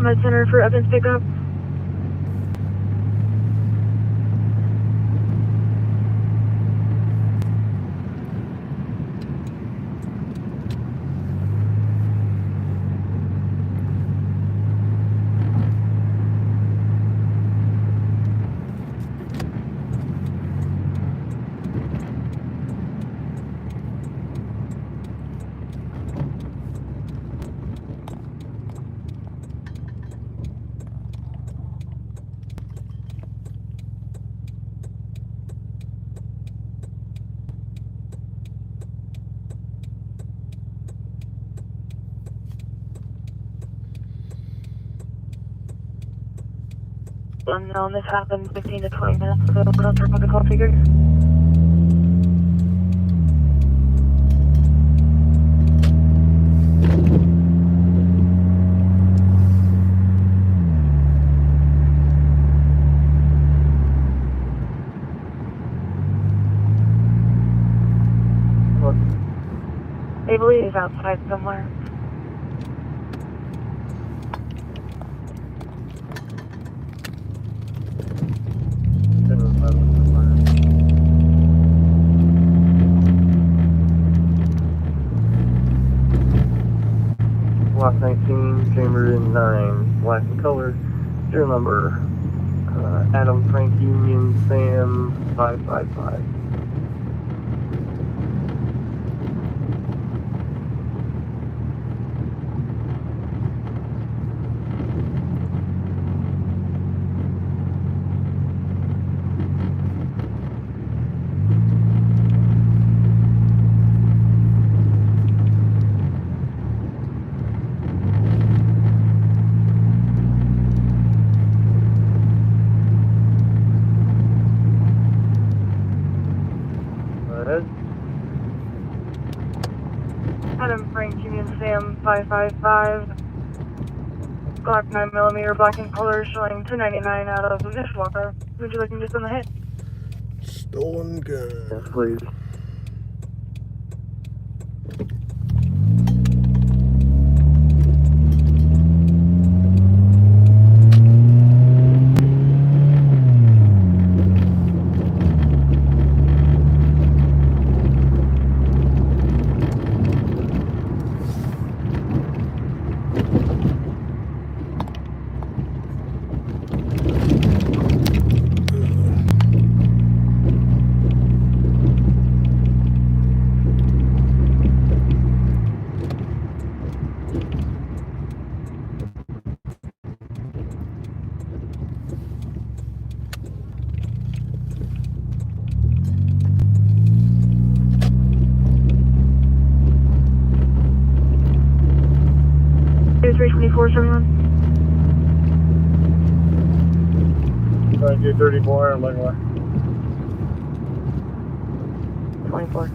Med Center for Evans pickup. Unknown, this happened 15 to 20 minutes ago. What's our protocol figure? They believe he's outside somewhere. Block 19, Chamber in 9, black and color. Serial number, Adam Frank Union Sam 555. Adam Frank Union Sam 555. Glock 9mm, black and color, showing 299 out of Mishawaka. Would you like me to send the hit? Stolen gun. Yes, please. Here's 32471. Trying to do 34 and like what? 24.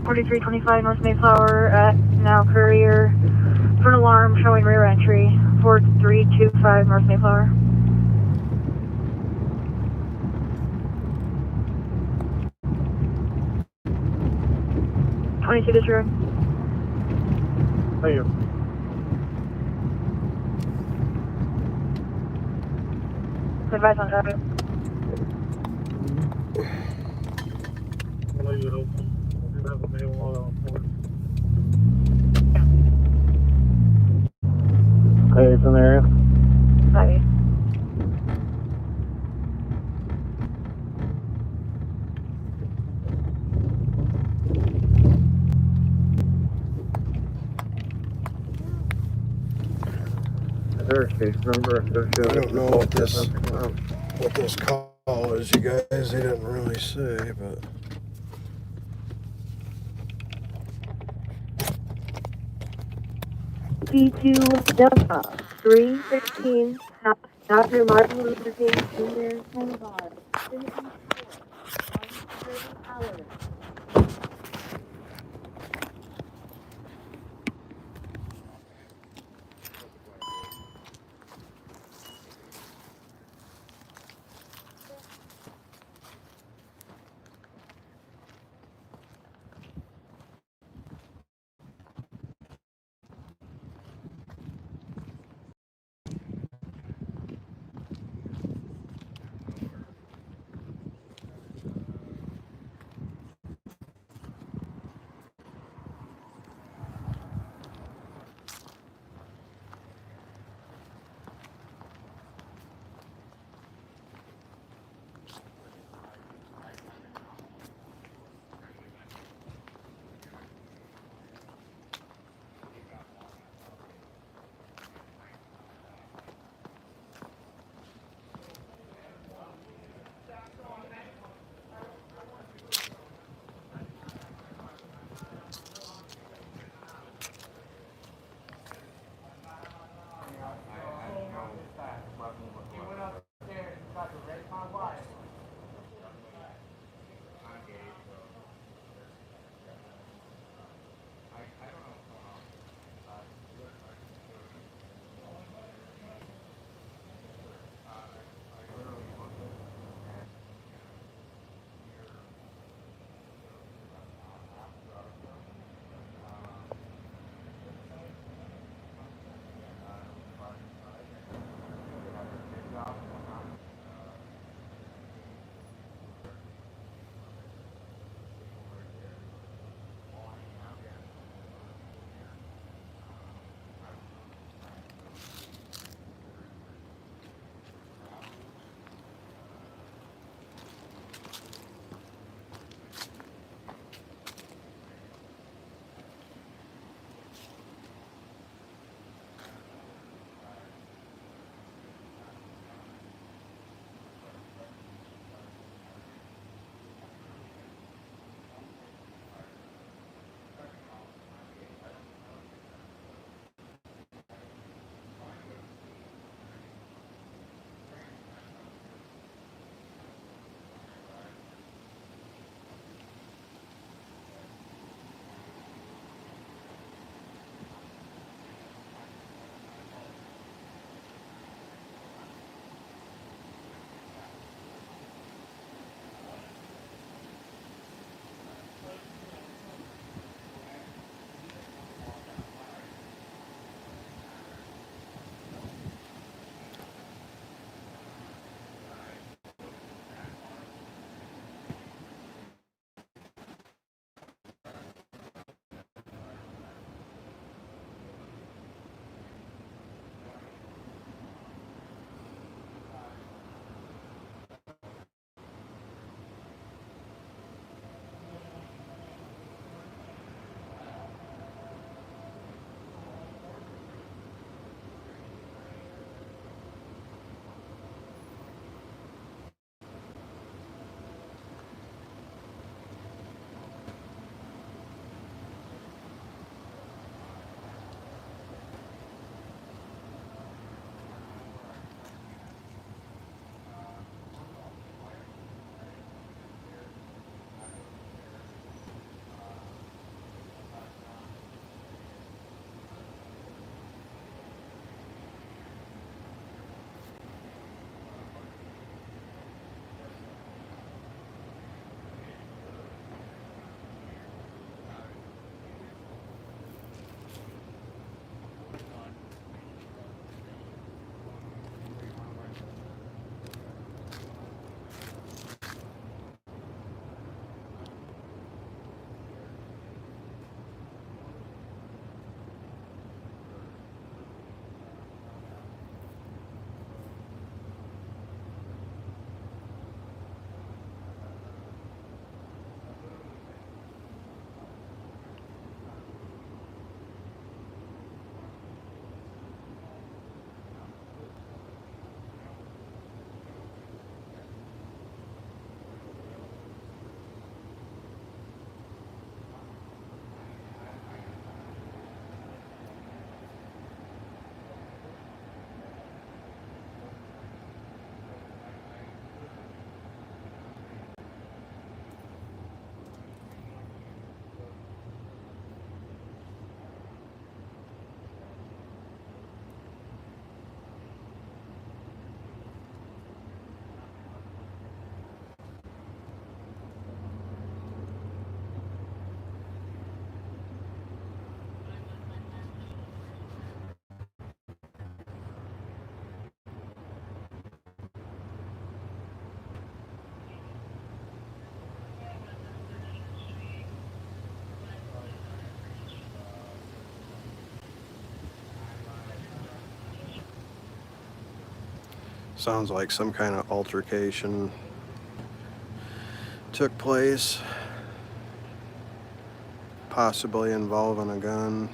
4325 North Mayflower at now Courier. Front alarm showing rear entry. 4325 North Mayflower. Twenty-two disroad. Thank you. Advice on traffic. I'll leave it open. I do have a mail on for it. Okay, it's in the area. Bye. Is there a case number associated I don't know with what this call is, you guys. They didn't really say, but P2 Delta 316, Dr. Martin Luther King Jr. Boulevard. Finishing hours. Sounds like some kind of altercation took place, possibly involving a gun.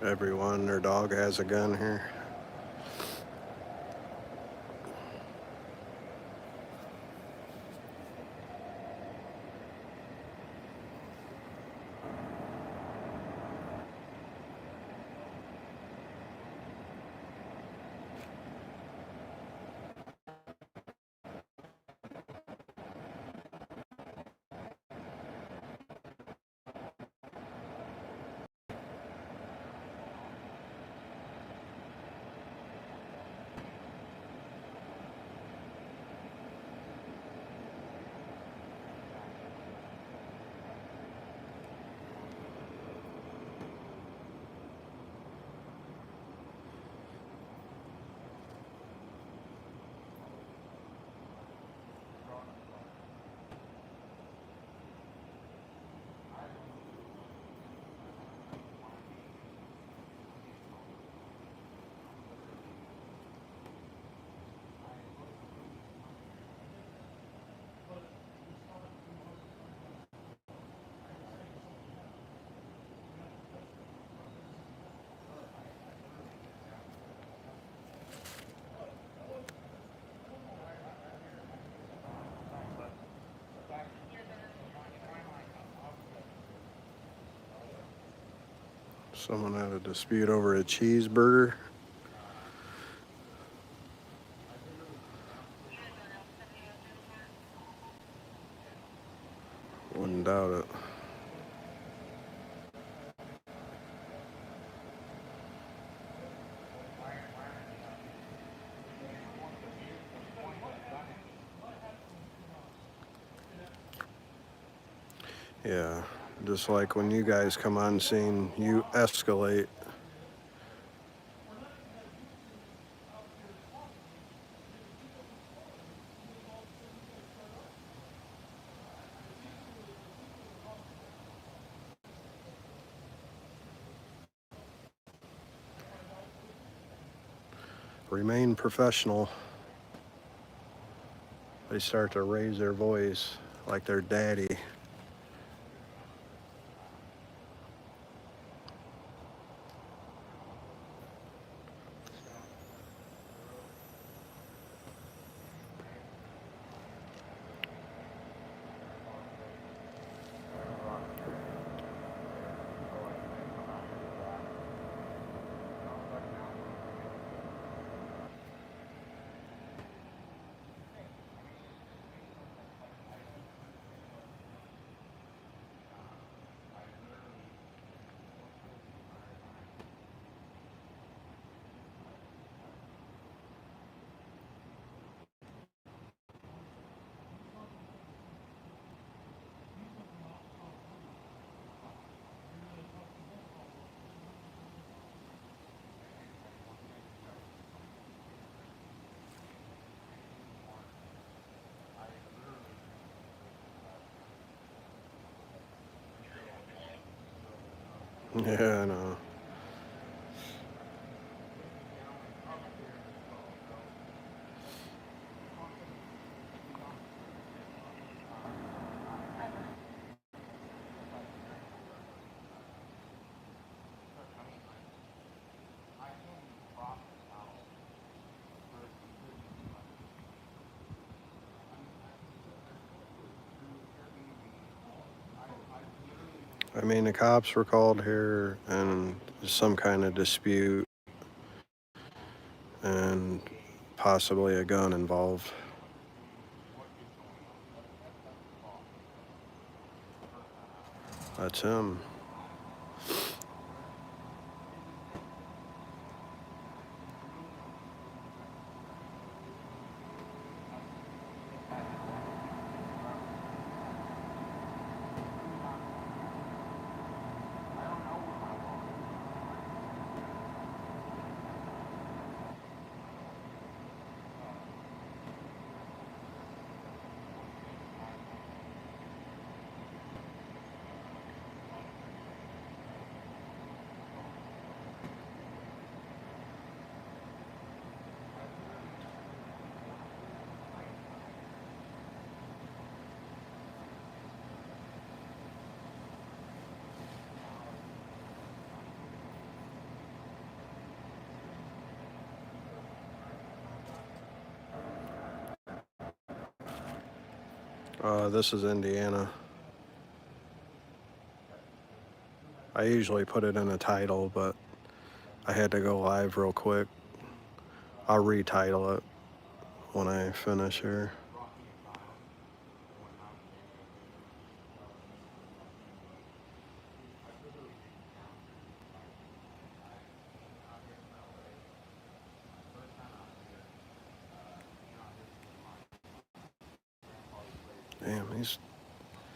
Everyone, their dog has a gun here. Someone had a dispute over a cheeseburger. Wouldn't doubt it. Yeah, just like when you guys come on scene, you escalate. Remain professional. They start to raise their voice like their daddy. Yeah, I know. I mean, the cops were called here and some kind of dispute and possibly a gun involved. That's him. This is Indiana. I usually put it in a title, but I had to go live real quick. I'll retitle it when I finish here. Damn, these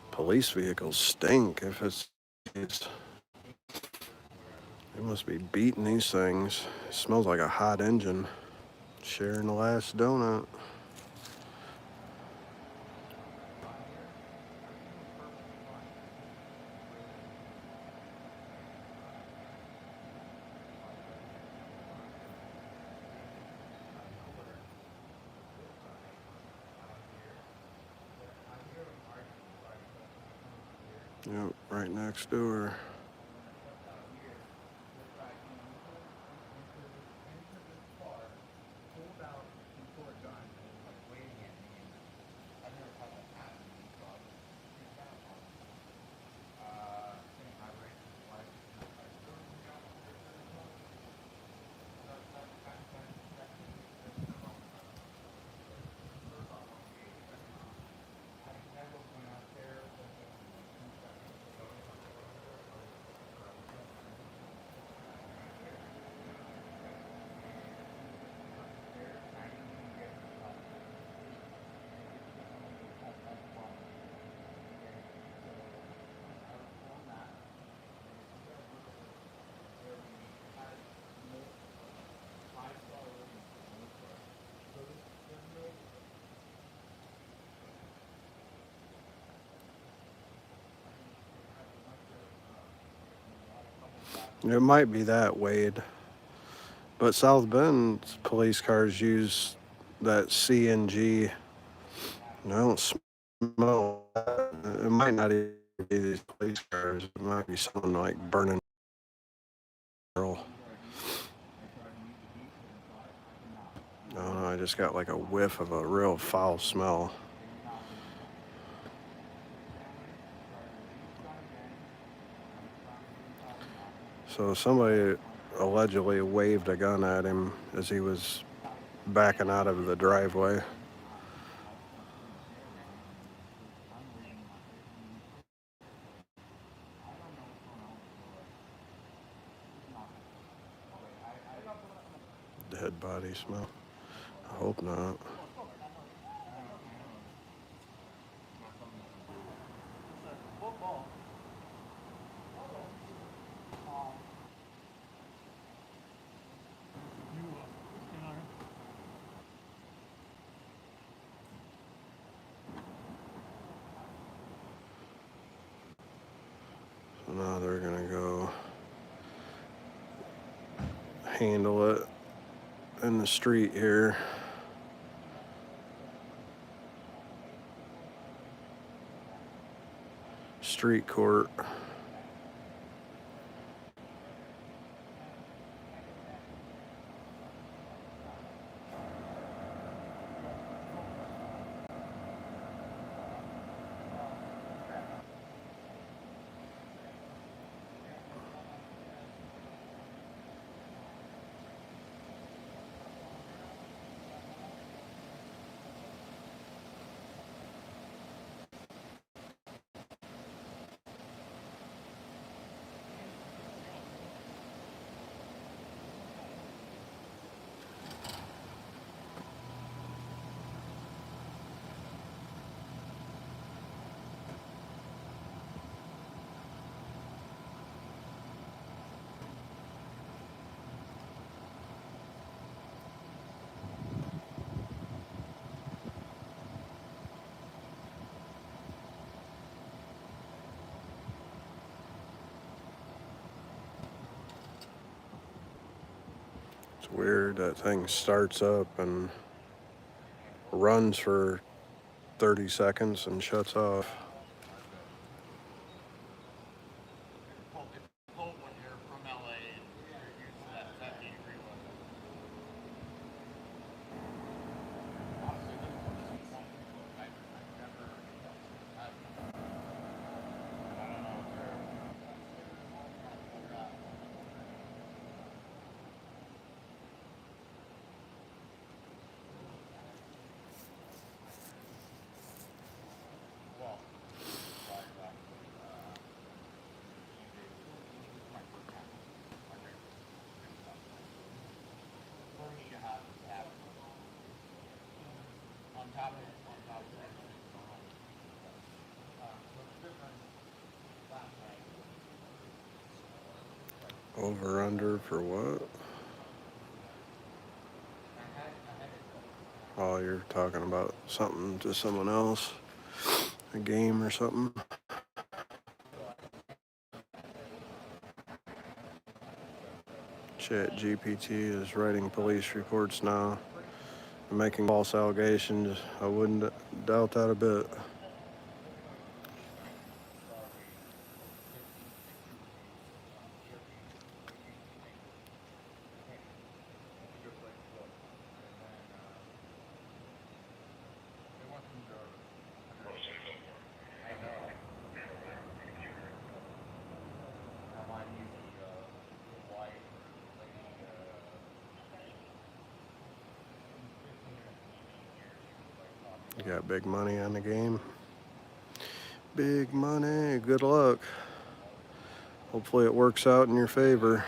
police vehicles stink. If they must be beating these things. It smells like a hot engine. Sharing the last donut. Yep, right next door. It might be that, Wade. But South Bend's police cars use that CNG. I don't smell that. It might not even be these police cars. It might be someone like burning oil. I don't know. I just got like a whiff of a real foul smell. So somebody allegedly waved a gun at him as he was backing out of the driveway. Dead body smell. I hope not. So now they're gonna go handle it in the street here. Street court. It's weird, that thing starts up and runs for 30 seconds and shuts off. Over under for what? Oh, you're talking about something to someone else, a game or something. Chat GPT is writing police reports now, making false allegations. I wouldn't doubt that a bit. You got big money on the game. Big money. Good luck. Hopefully it works out in your favor.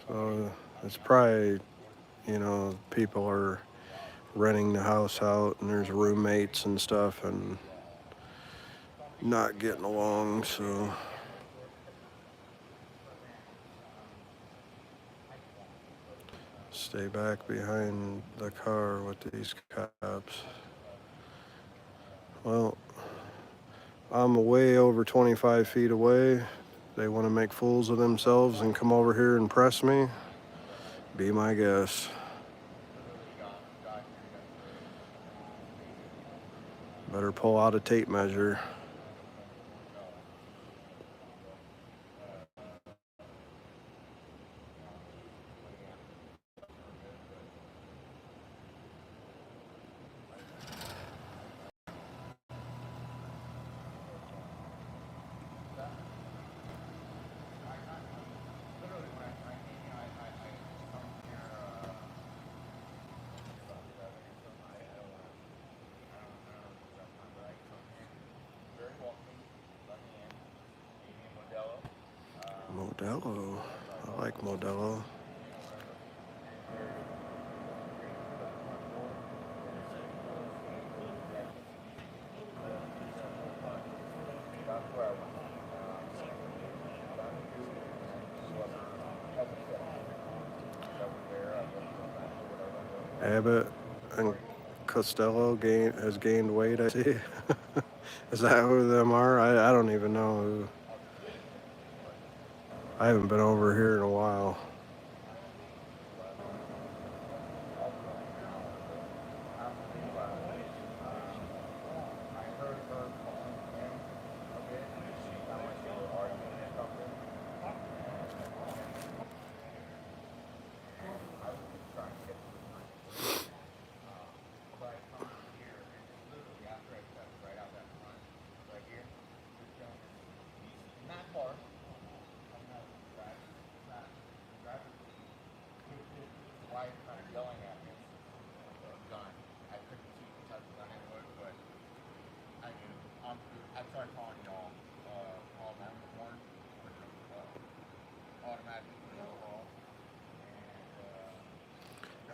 So it's probably, people are renting the house out and there's roommates and stuff and not getting along, so stay back behind the car with these cops. Well, I'm way over 25 feet away. They want to make fools of themselves and come over here and press me. Be my guest. Better pull out a tape measure. Modelo. I like Modelo. Abbott and Costello has gained weight, I see. Is that who them are? I don't even know who. I haven't been over here in a while.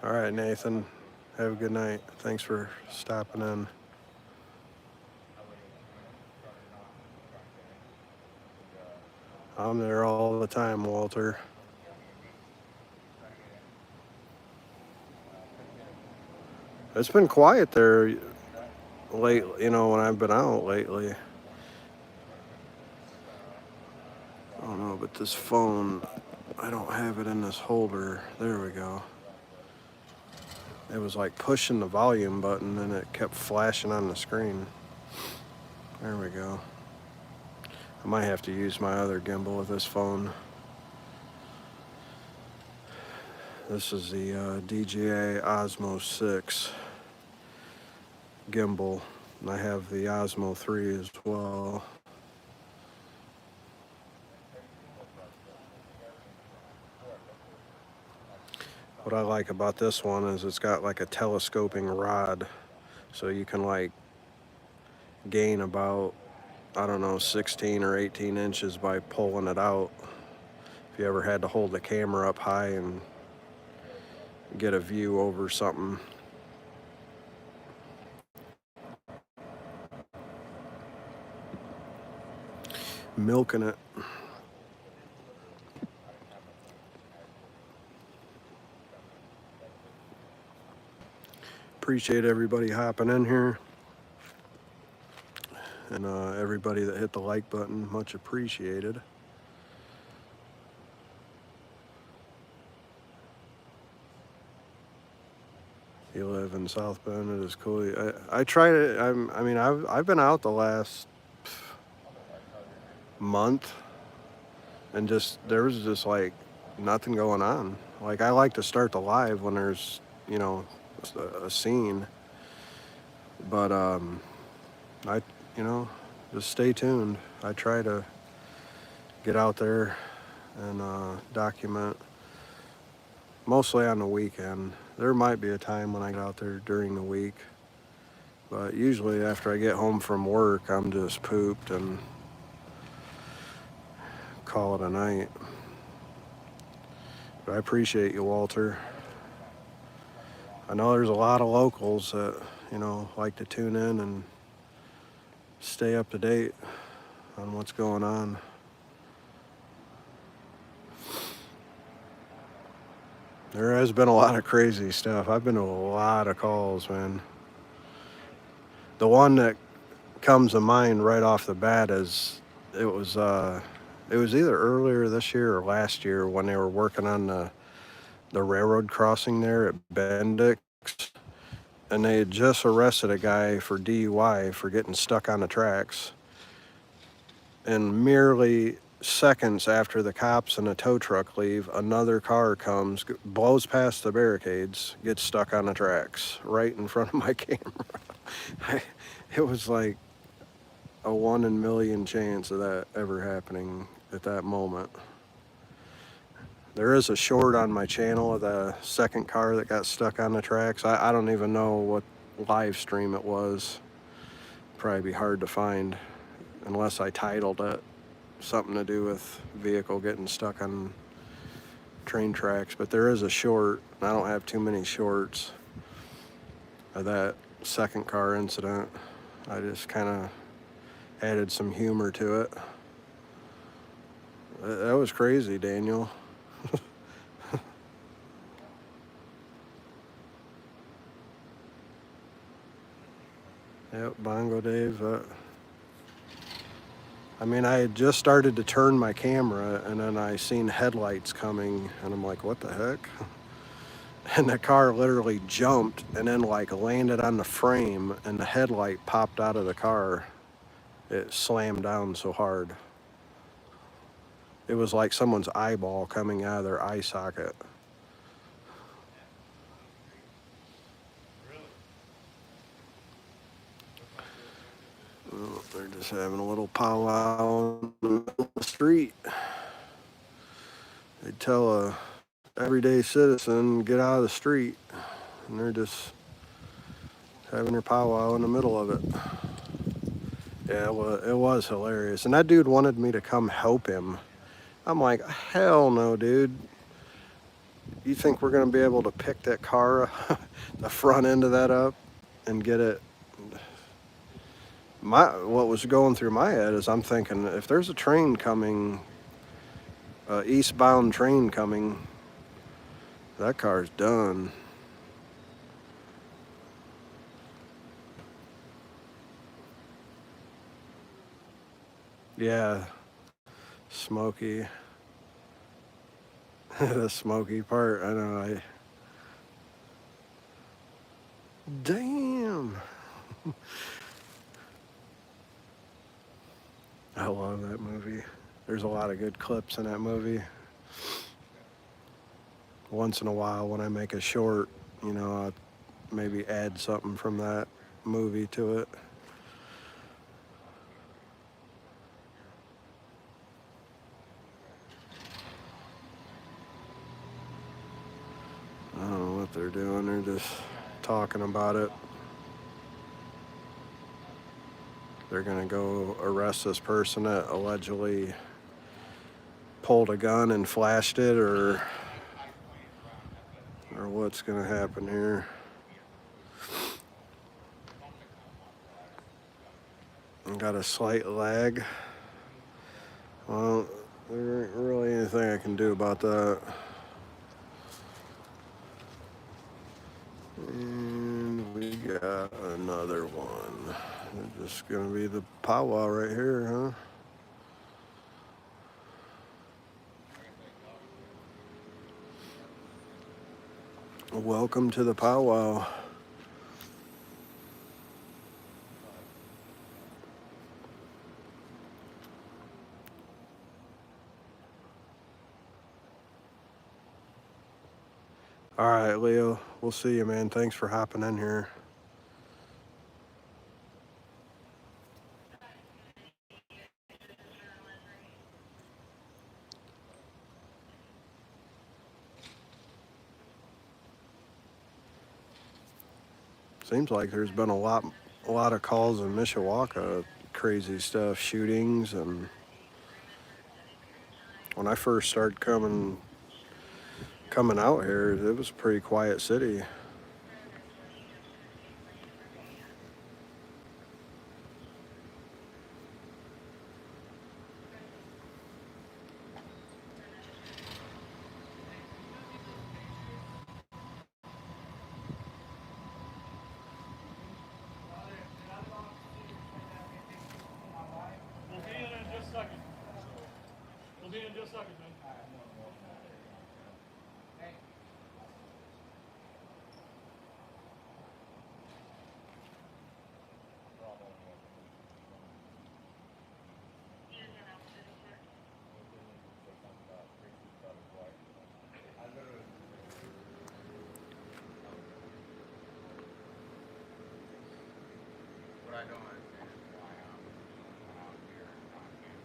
All right, Nathan. Have a good night. Thanks for stopping in. I'm there all the time, Walter. It's been quiet there late, you know, when I've been out lately. I don't know, but this phone, I don't have it in this holder. There we go. It was like pushing the volume button and it kept flashing on the screen. There we go. I might have to use my other gimbal with this phone. This is the DJI Osmo 6 gimbal. And I have the Osmo 3 as well. What I like about this one is it's got like a telescoping rod, so you can like gain about, I don't know, 16 or 18 inches by pulling it out. If you ever had to hold the camera up high and get a view over something. Milking it. Appreciate everybody hopping in here. And everybody that hit the like button, much appreciated. You live in South Bend, it is cool. I try to, I mean, I've been out the last month and just, there was just like nothing going on. Like I like to start the live when there's, you know, a scene, but you know, just stay tuned. I try to get out there and document mostly on the weekend. There might be a time when I get out there during the week, but usually after I get home from work, I'm just pooped and call it a night. But I appreciate you, Walter. I know there's a lot of locals that, you know, like to tune in and stay up to date on what's going on. There has been a lot of crazy stuff. I've been to a lot of calls, man. The one that comes to mind right off the bat is it was either earlier this year or last year when they were working on the railroad crossing there at Bendix, and they had just arrested a guy for DUI for getting stuck on the tracks. And merely seconds after the cops and the tow truck leave, another car comes, blows past the barricades, gets stuck on the tracks right in front of my camera. It was like a 1 in a million chance of that ever happening at that moment. There is a short on my channel of the second car that got stuck on the tracks. I don't even know what live stream it was. Probably be hard to find unless I titled it something to do with vehicle getting stuck on train tracks. But there is a short. I don't have too many shorts of that second car incident. I just kind of added some humor to it. That was crazy, Daniel. Yep, Bongo Dave. I mean, I had just started to turn my camera and then I seen headlights coming and I'm like, what the heck? And the car literally jumped and then like landed on the frame and the headlight popped out of the car. It slammed down so hard. It was like someone's eyeball coming out of their eye socket. Oh, they're just having a little powwow in the middle of the street. They tell a everyday citizen, get out of the street. And they're just having their powwow in the middle of it. Yeah, it was hilarious. And that dude wanted me to come help him. I'm like, hell no, dude. You think we're going to be able to pick that car, the front end of that up and get it? What was going through my head is I'm thinking, if there's a train coming Eastbound train coming. That car's done. Yeah, smoky. The smoky part, I know. Damn. I love that movie. There's a lot of good clips in that movie. Once in a while, when I make a short, I'll maybe add something from that movie to it. I don't know what they're doing. They're just talking about it. They're gonna go arrest this person that allegedly pulled a gun and flashed it, or what's gonna happen here. I got a slight lag. Well, there ain't really anything I can do about that. And we got another one. It's just gonna be the powwow right here, huh? Welcome to the powwow. All right, Leo, we'll see you, man. Thanks for hopping in here. Seems like there's been a lot of calls in Mishawaka, crazy stuff, shootings, and when I first started coming out here, it was a pretty quiet city. We'll be in just a second, man. What I don't understand is why I'm out here and not here.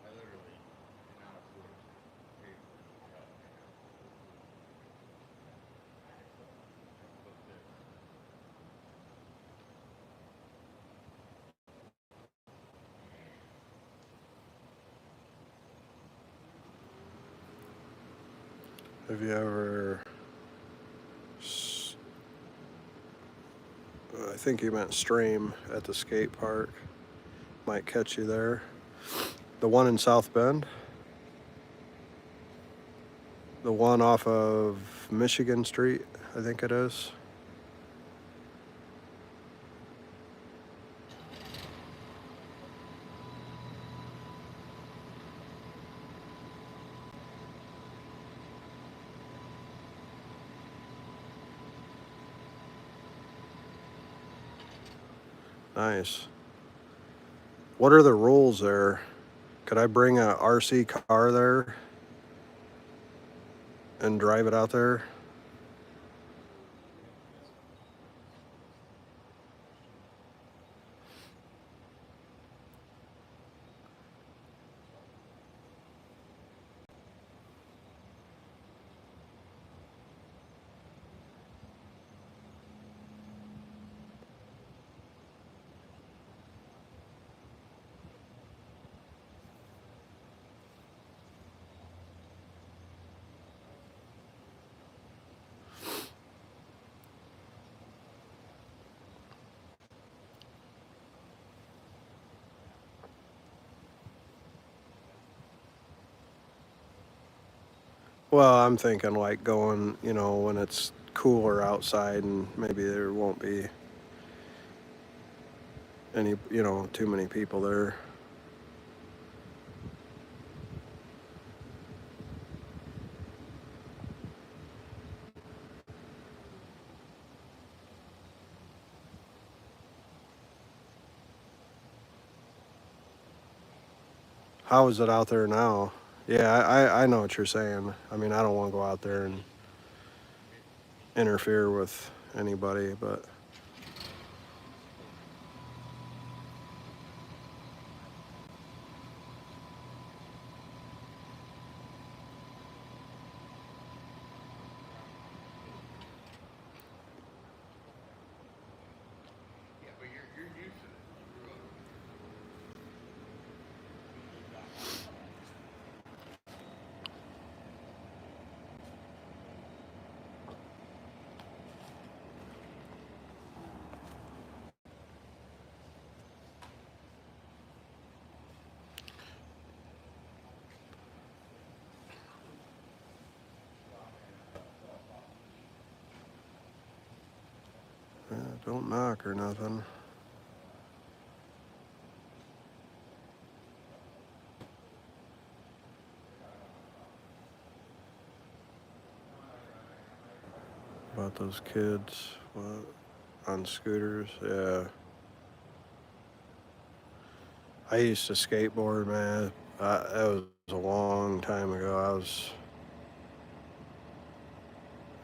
I literally cannot afford to pay for the hotel. Book this. Have you ever, I think you meant Stream at the skate park. Might catch you there. The one in South Bend? The one off of Michigan Street, I think it is. Nice. What are the rules there? Could I bring a RC car there and drive it out there? Well, I'm thinking like going, you know, when it's cooler outside and maybe there won't be any, you know, too many people there. How is it out there now? Yeah, I know what you're saying. I mean, I don't want to go out there and interfere with anybody, but Yeah, but you're used to this. You grew up with don't knock or nothing. About those kids, what, on scooters, yeah. I used to skateboard, man. That was a long time ago.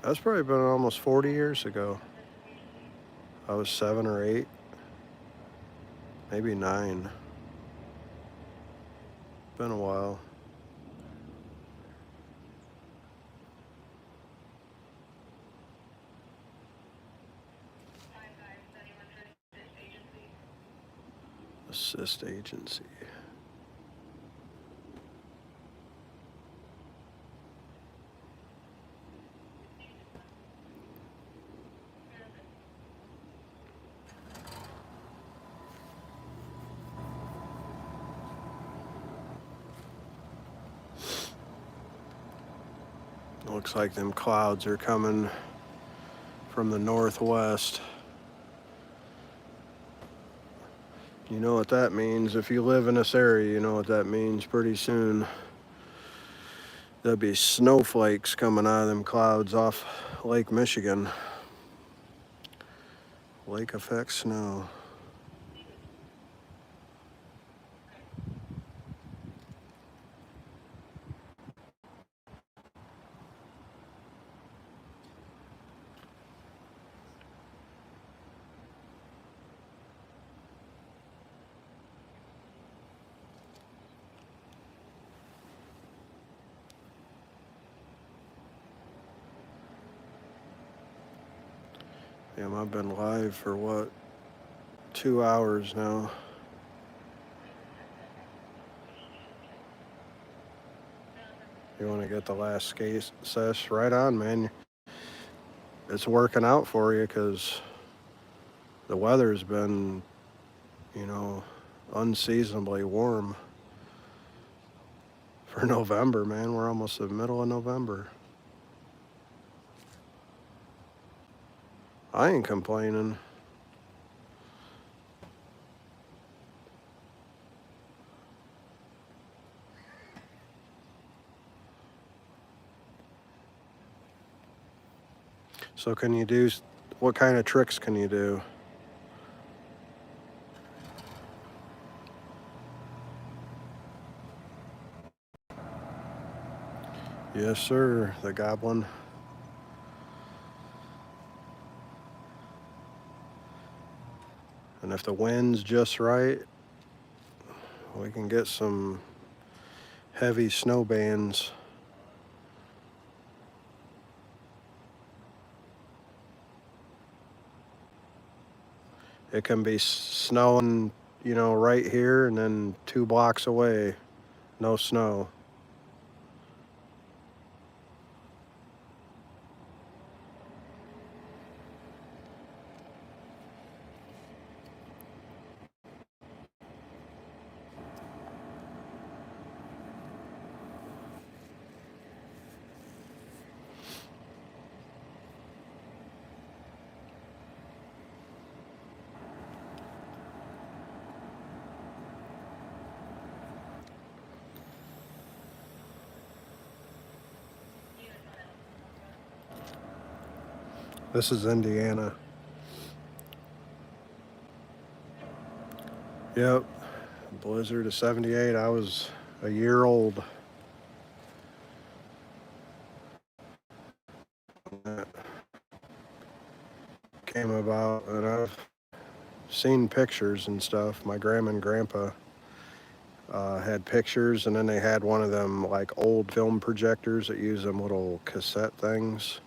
That's probably been almost 40 years ago. I was 7 or 8, maybe 9. Been a while. Assist agency. Looks like them clouds are coming from the northwest. You know what that means. If you live in this area, you know what that means. Pretty soon there'll be snowflakes coming out of them clouds off Lake Michigan. Lake effect snow. Damn, I've been live for what, 2 hours now. You want to get the last skate sesh? Right on, man. It's working out for you because the weather's been, you know, unseasonably warm for November, man. We're almost the middle of November. I ain't complaining. So can you do, what kind of tricks can you do? Yes, sir, the goblin. And if the wind's just right, we can get some heavy snow bands. It can be snowing, you know, right here and then 2 blocks away, no snow. This is Indiana. Yep. Blizzard of 78. I was a year old. That came about, and I've seen pictures and stuff. My grandma and grandpa had pictures, and then they had one of them like old film projectors that use them little cassette things.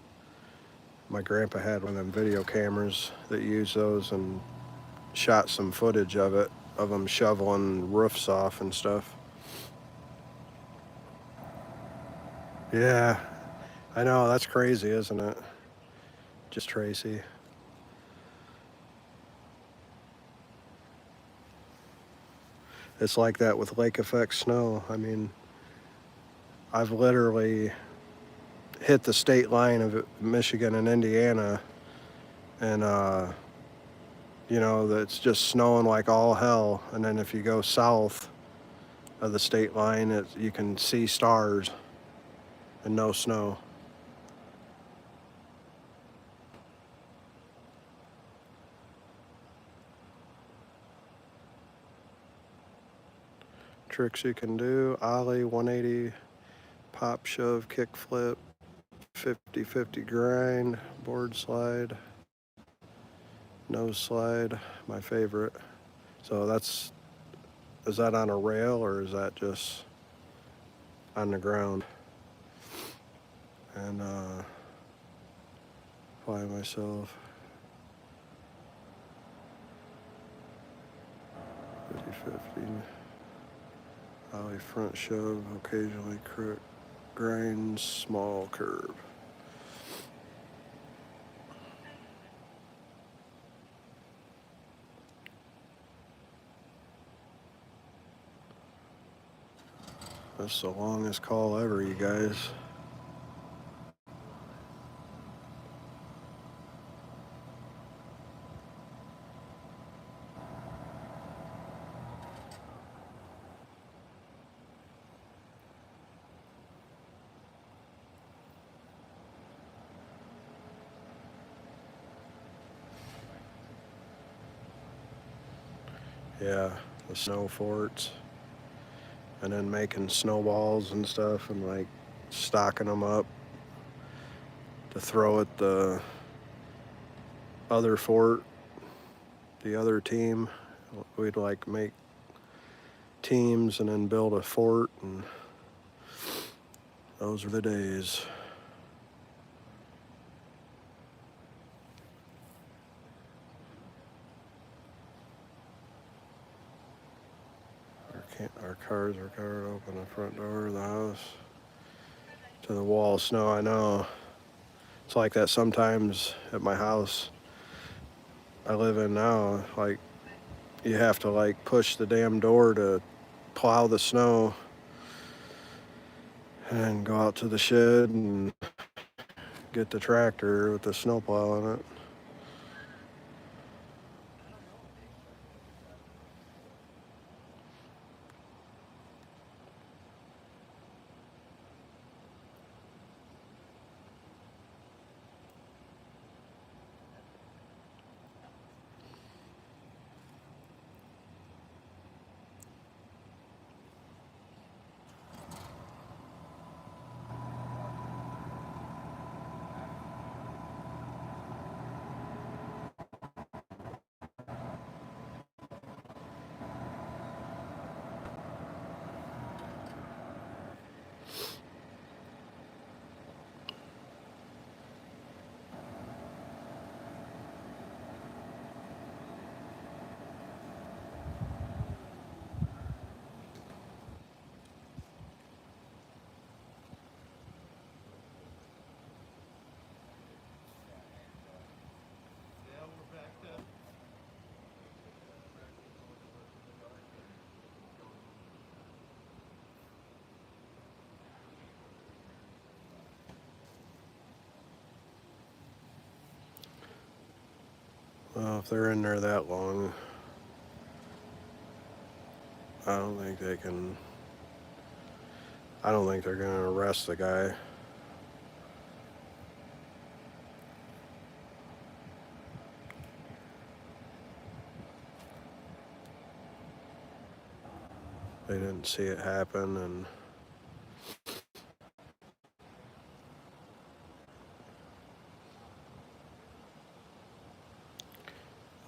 My grandpa had one of them video cameras that used those and shot some footage of it, of them shoveling roofs off and stuff. Yeah, I know, that's crazy, isn't it? Just Tracy. It's like that with lake effect snow. I mean, I've literally hit the state line of Michigan and Indiana, and you know, that's just snowing like all hell. And then if you go south of the state line, you can see stars and no snow. Tricks you can do: ollie, 180, pop, shove, kick flip, 50-50 grind, board slide, nose slide, my favorite. So is that on a rail or is that just on the ground? And fly myself. 50-50. Ollie front shove, occasionally grind, small curve. That's the longest call ever, you guys. Yeah, the snow forts. And then making snowballs and stuff and like stocking them up to throw at the other fort, the other team. We'd like make teams and then build a fort, and those were the days. Our cars are covered, open the front door of the house to the wall of snow. I know. It's like that sometimes at my house I live in now. Like, you have to like push the damn door to plow the snow and go out to the shed and get the tractor with the snowplow on it. Well, if they're in there that long, I don't think they're gonna arrest the guy. they didn't see it happen, and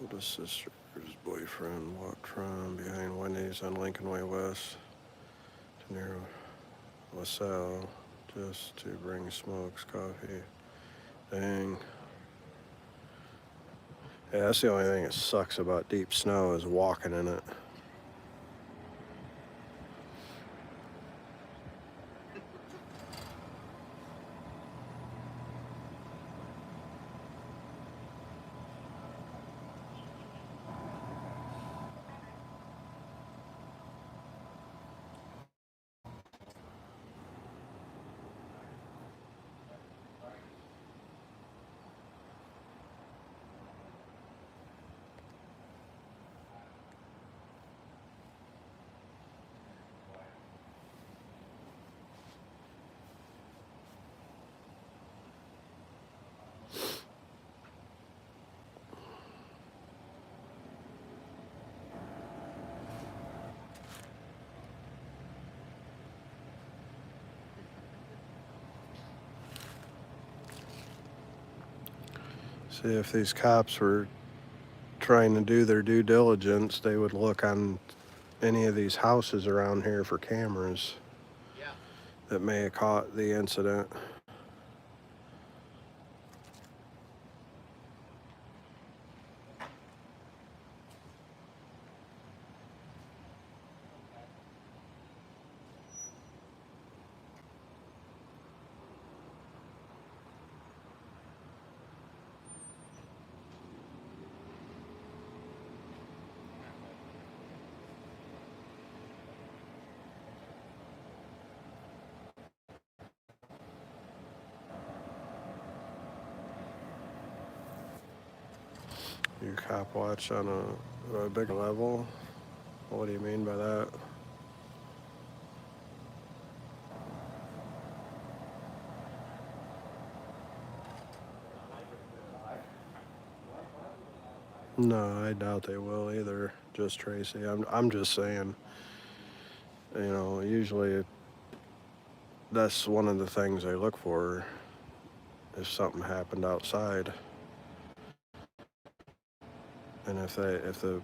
oldest sister's boyfriend walked from behind Wendy's on Lincoln Way West to near LaSalle just to bring smokes, coffee. Dang. Yeah, that's the only thing that sucks about deep snow is walking in it. See, if these cops were trying to do their due diligence, they would look on any of these houses around here for cameras that may have caught the incident. You cop watch on a big level? What do you mean by that? No, I doubt they will either. Just Tracy. I'm just saying. You know, usually that's one of the things they look for if something happened outside. And if the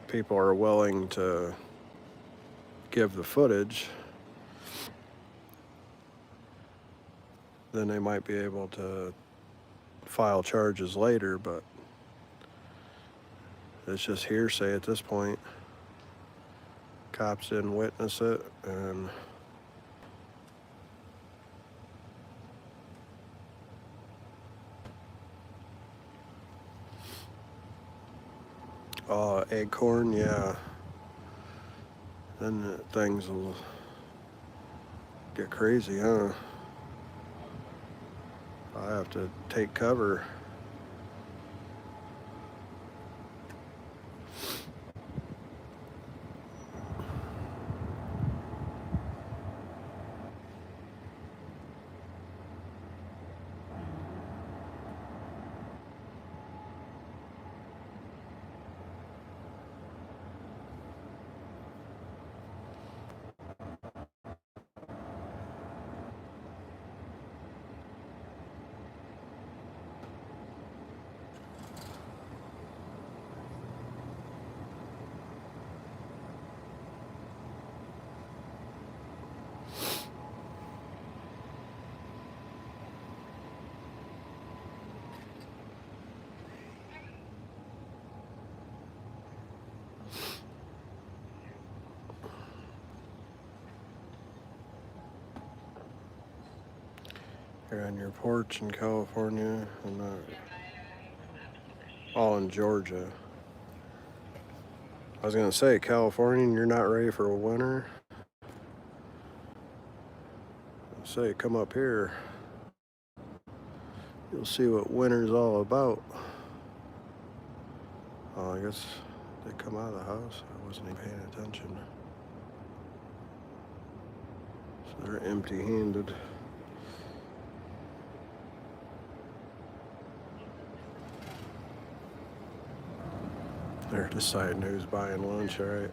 people are willing to give the footage, then they might be able to file charges later, but it's just hearsay at this point. Cops didn't witness it, and Acorn, yeah. Then things will get crazy, huh? I have to take cover. You're on your porch in California, and all in Georgia. I was gonna say, California, and you're not ready for a winter? I'd say, come up here. You'll see what winter's all about. Oh, I guess they come out of the house. I wasn't even paying attention. So they're empty-handed. They're deciding who's buying lunch, all right?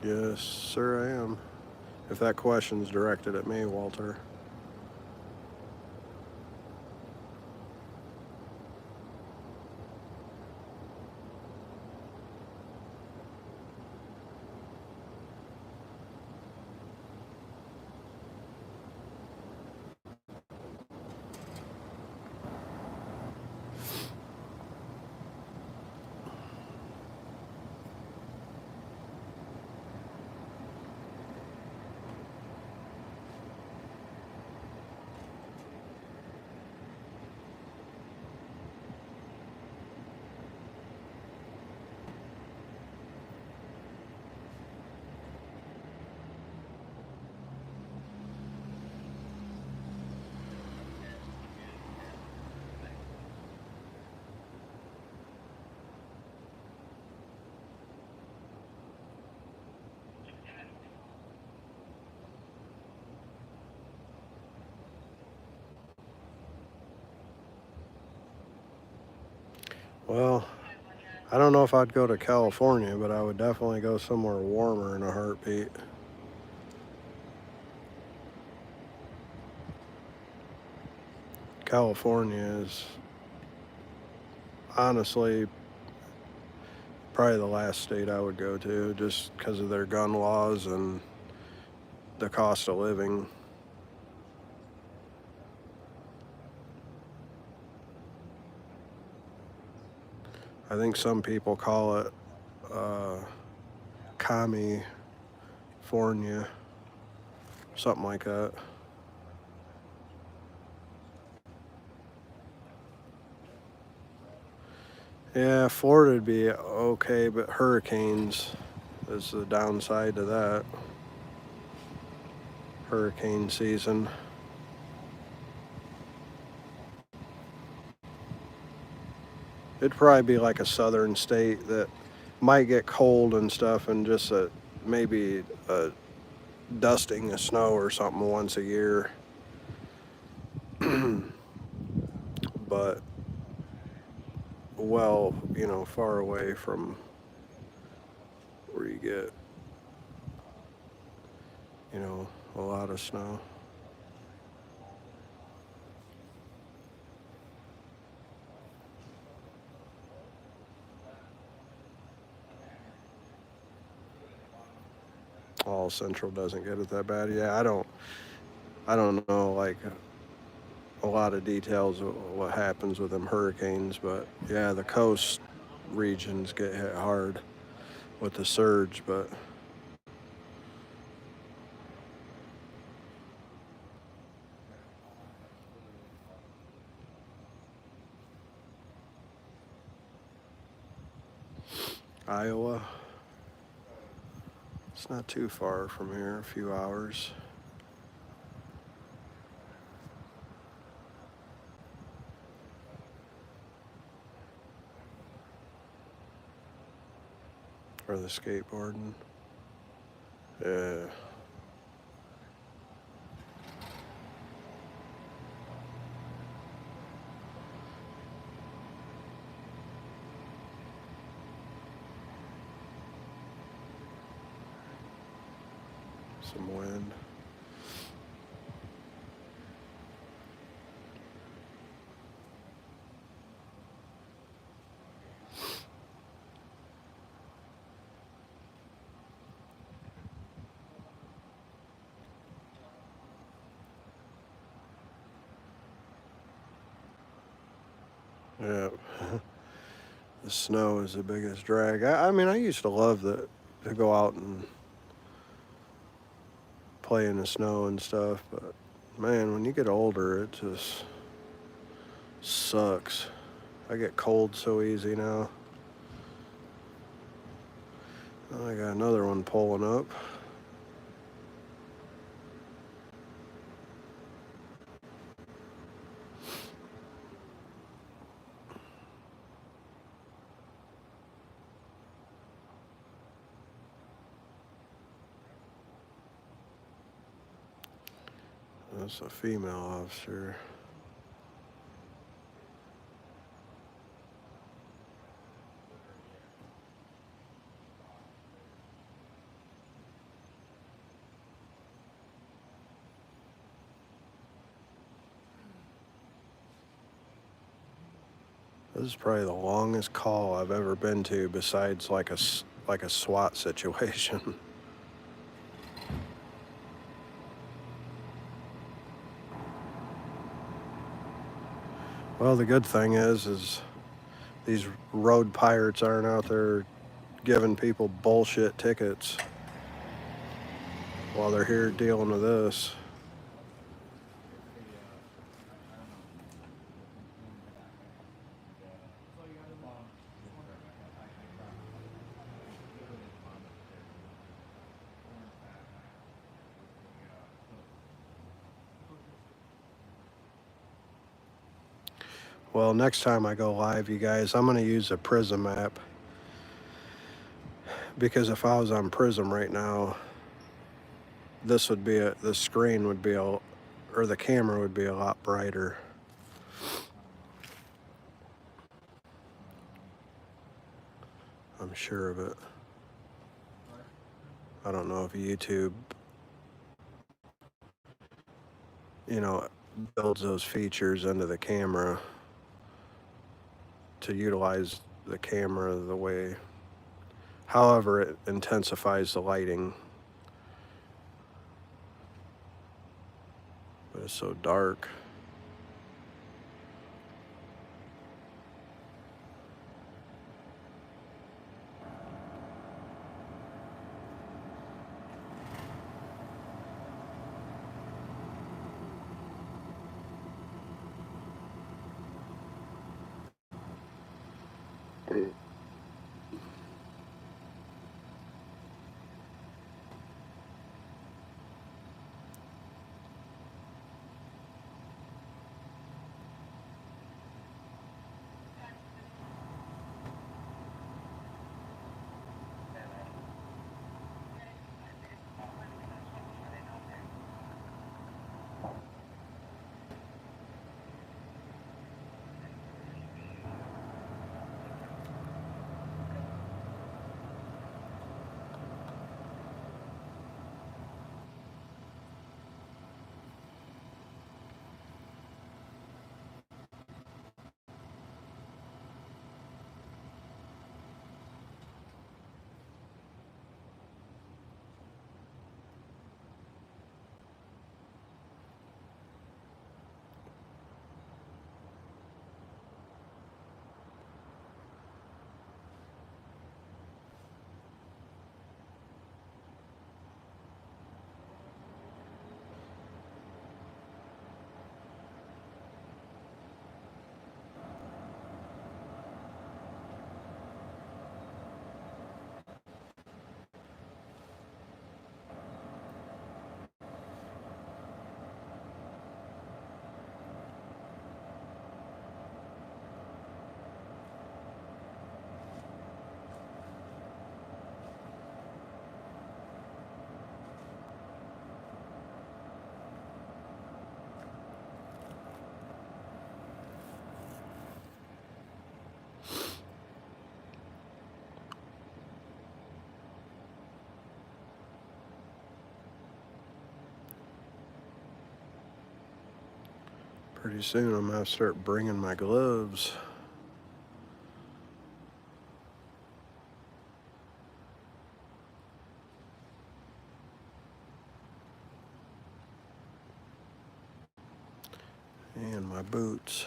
Yes, sir, I am. If that question's directed at me, Walter. Well, I don't know if I'd go to California, but I would definitely go somewhere warmer in a heartbeat. California is honestly probably the last state I would go to, just because of their gun laws and the cost of living. I think some people call it California, something like that. Yeah, Florida would be okay, but hurricanes is the downside to that. Hurricane season. It'd probably be like a southern state that might get cold and stuff, and just maybe a dusting of snow or something once a year. But well, far away from where you get, a lot of snow. All Central doesn't get it that bad. Yeah, I don't know like a lot of details of what happens with them hurricanes, but yeah, the coast regions get hit hard with the surge, but Iowa, it's not too far from here, a few hours. For the skateboarding. Yeah. Some wind. Yeah. The snow is the biggest drag. I mean, I used to love to go out and play in the snow and stuff, but man, when you get older, it just sucks. I get cold so easy now. Oh, I got another one pulling up. That's a female officer. This is probably the longest call I've ever been to, besides like a SWAT situation. Well, the good thing is these road pirates aren't out there giving people bullshit tickets while they're here dealing with this. Well, next time I go live, you guys, I'm going to use a Prism app, because if I was on Prism right now, this would be the screen would be or the camera would be a lot brighter. I'm sure of it. I don't know if YouTube, builds those features into the camera to utilize the camera the way, however it intensifies the lighting. But it's so dark. Pretty soon I'm going to start bringing my gloves. And my boots.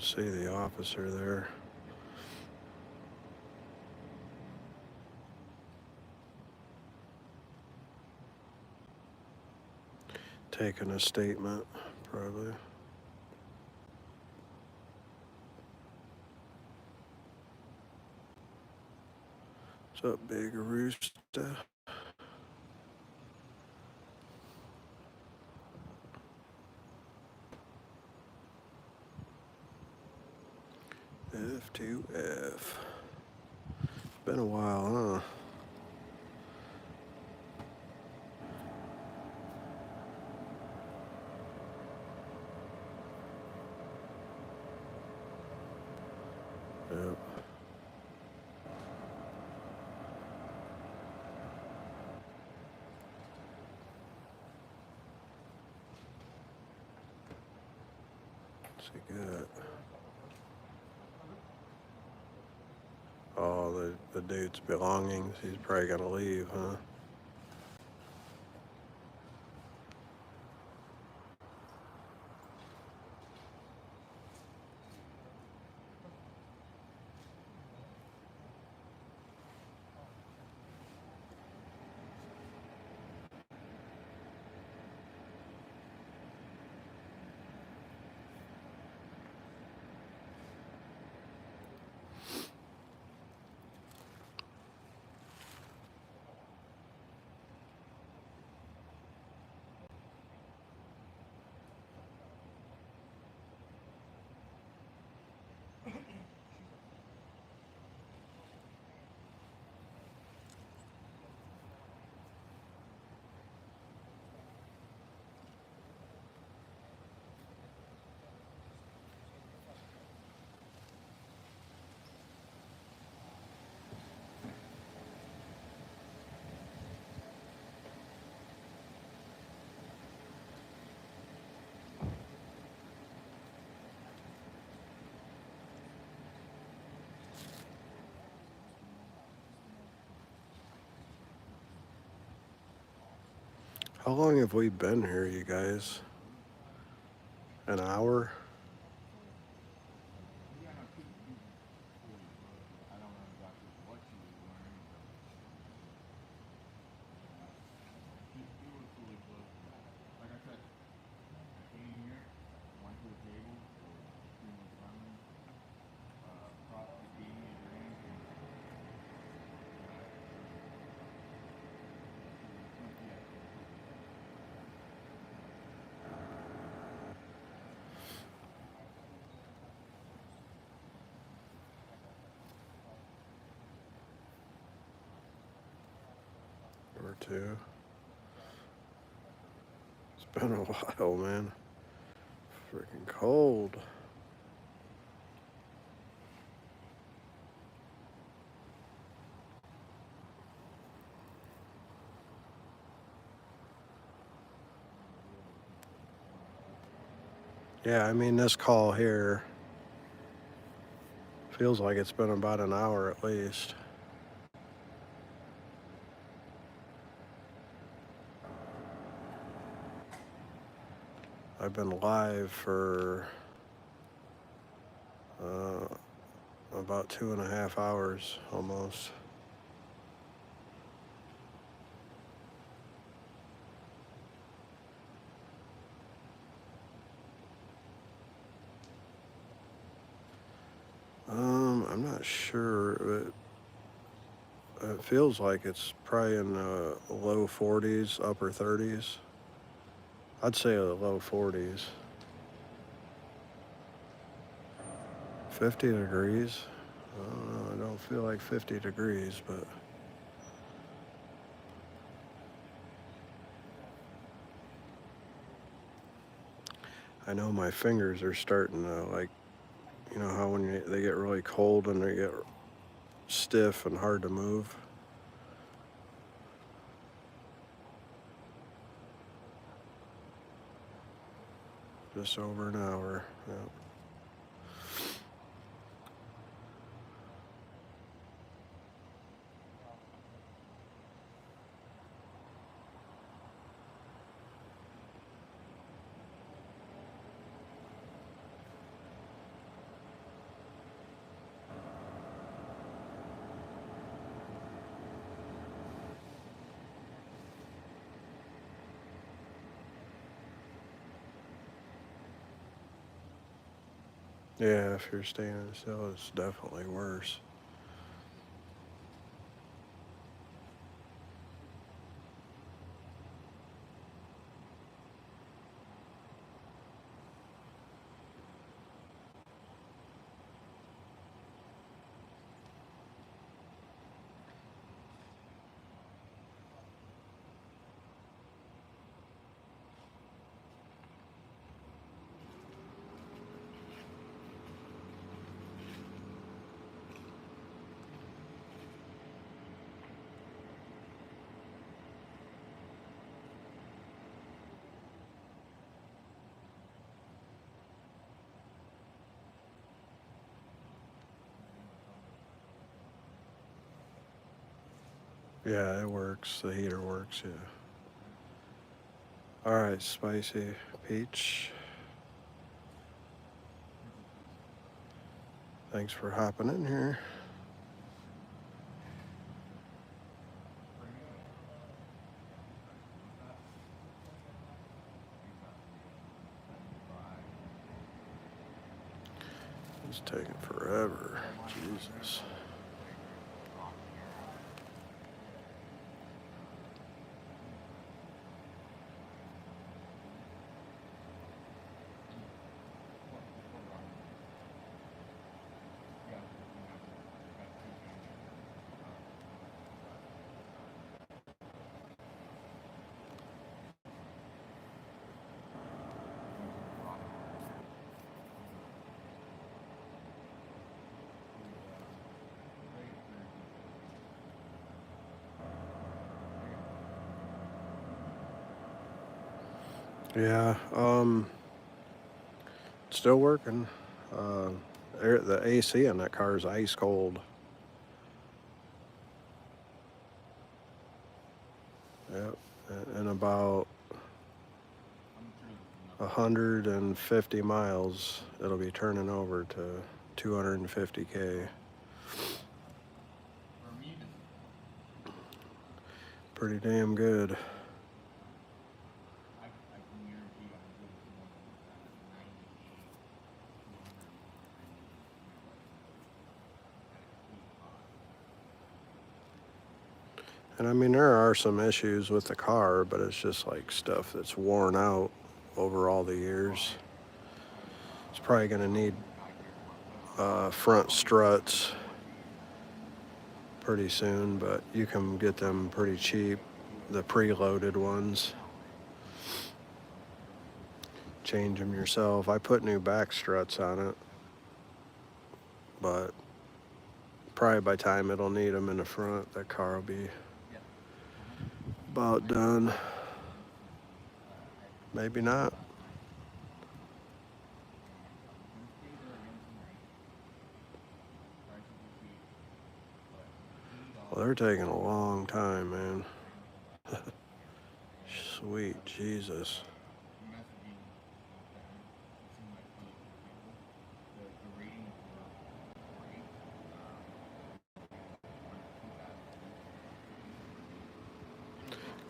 See the officer there. Taking a statement, probably. What's up, big rooster? been a while, huh? Yep. What's he got? Oh, the dude's belongings. He's probably gonna leave, huh? How long have we been here, you guys? An hour? Yeah, no, keep I don't know exactly what you were wearing, but he was fully clothed for that. Like I said, I came here, went to a table, it was extremely friendly. He gave me a drink and Or two. It's been a while, man. Freaking cold. Yeah, I mean, this call here feels like it's been about an hour at least. I've been live for about 2.5 hours almost. I'm not sure, but it feels like it's probably in the low 40s, upper 30s. I'd say the low 40s. 50 degrees? I don't know, I don't feel like 50 degrees, but I know my fingers are starting to, like, you know how when they get really cold and they get stiff and hard to move? Just over an hour. Yeah. Yeah, if you're standing still, it's definitely worse. Yeah, it works. The heater works, yeah. Alright, Spicy Peach. Thanks for hopping in here. It's taking forever. Jesus. Yeah, still working. The AC in that car is ice cold. Yep, and about 150 miles, it'll be turning over to 250K. Pretty damn good. And I mean, there are some issues with the car, but it's just like stuff that's worn out over all the years. It's probably going to need front struts pretty soon, but you can get them pretty cheap, the preloaded ones. Change them yourself. I put new back struts on it, but probably by the time it'll need them in the front, that car will be about done. Maybe not. Well, they're taking a long time, man. Sweet Jesus.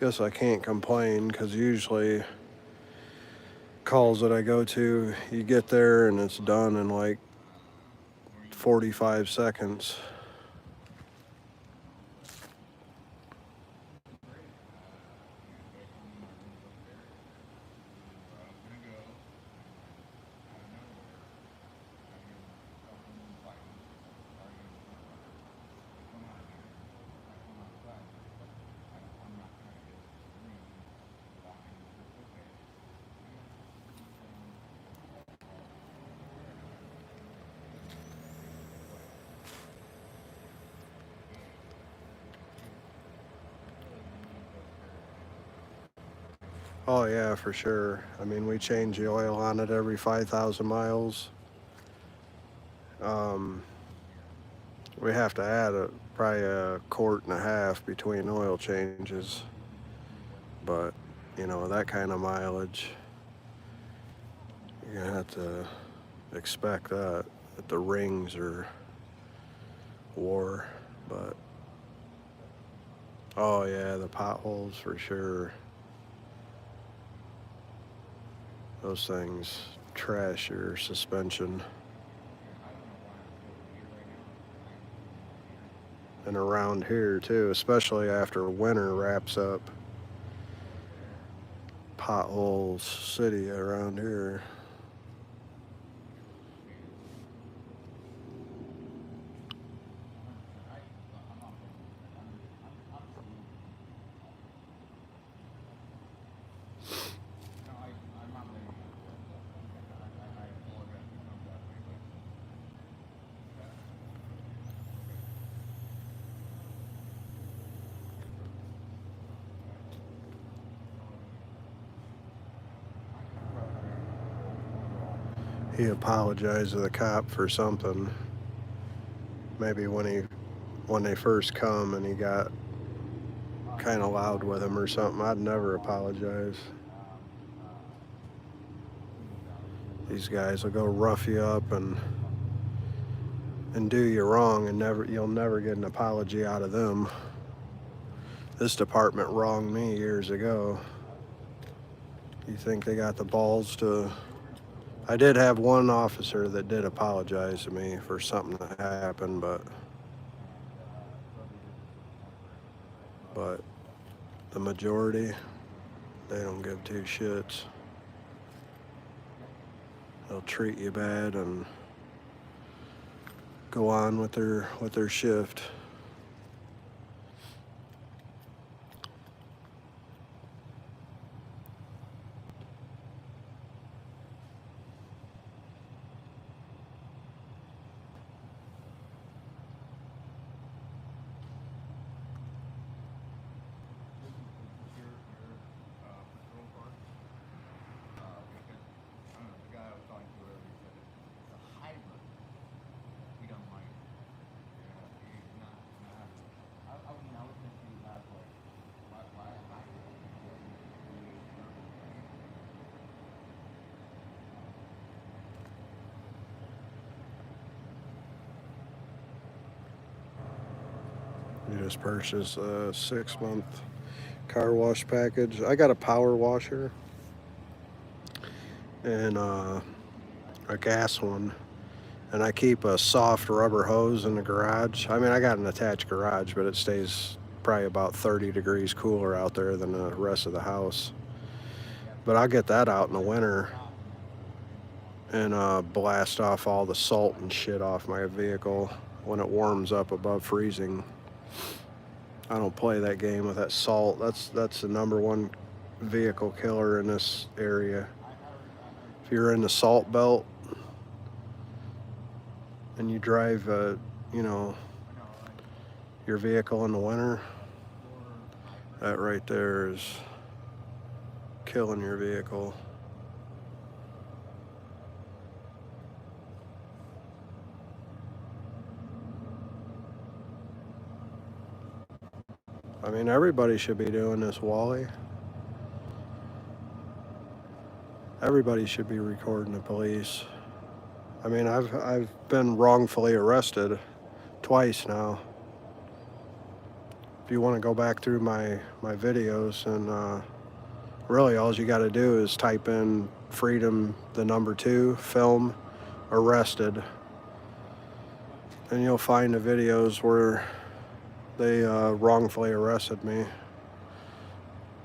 Guess I can't complain, because usually calls that I go to, you get there and it's done in like 45 seconds. Oh yeah, for sure. I mean, we change the oil on it every 5,000 miles. We have to add probably a quart and a half between oil changes. But, you know, that kind of mileage, you're going to have to expect that the rings are wore. But, oh yeah, the potholes for sure. Those things trash your suspension. And around here too, especially after winter wraps up. Potholes city around here. He apologized to the cop for something. Maybe when they first come and he got kind of loud with him or something, I'd never apologize. These guys will go rough you up and do you wrong, and you'll never get an apology out of them. This department wronged me years ago. You think they got the balls to... I did have one officer that did apologize to me for something that happened, but the majority, they don't give two shits. They'll treat you bad and go on with their shift. You just purchased a 6-month car wash package. I got a power washer and a gas one, and I keep a soft rubber hose in the garage. I mean, I got an attached garage, but it stays probably about 30 degrees cooler out there than the rest of the house. But I'll get that out in the winter and blast off all the salt and shit off my vehicle when it warms up above freezing. I don't play that game with that salt. That's the #1 vehicle killer in this area. If you're in the salt belt and you drive, your vehicle in the winter, that right there is killing your vehicle. I mean, everybody should be doing this, Wally. Everybody should be recording the police. I mean, I've been wrongfully arrested twice now. If you want to go back through my videos, and really all you got to do is type in Freedom, the #2, film, arrested, and you'll find the videos where they wrongfully arrested me.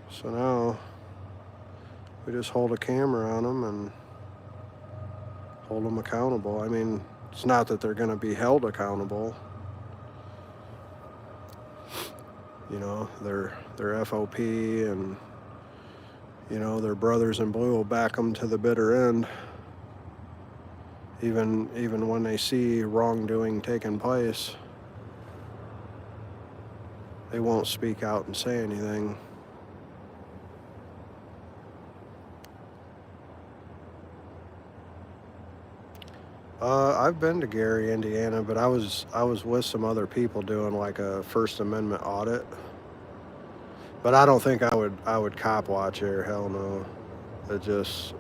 So now we just hold a camera on them and hold them accountable. I mean, it's not that they're going to be held accountable. You know, their FOP and, their brothers in blue will back them to the bitter end. Even when they see wrongdoing taking place, they won't speak out and say anything. I've been to Gary, Indiana, but I was with some other people doing like a First Amendment audit. But I don't think I would cop watch there. Hell no. It just,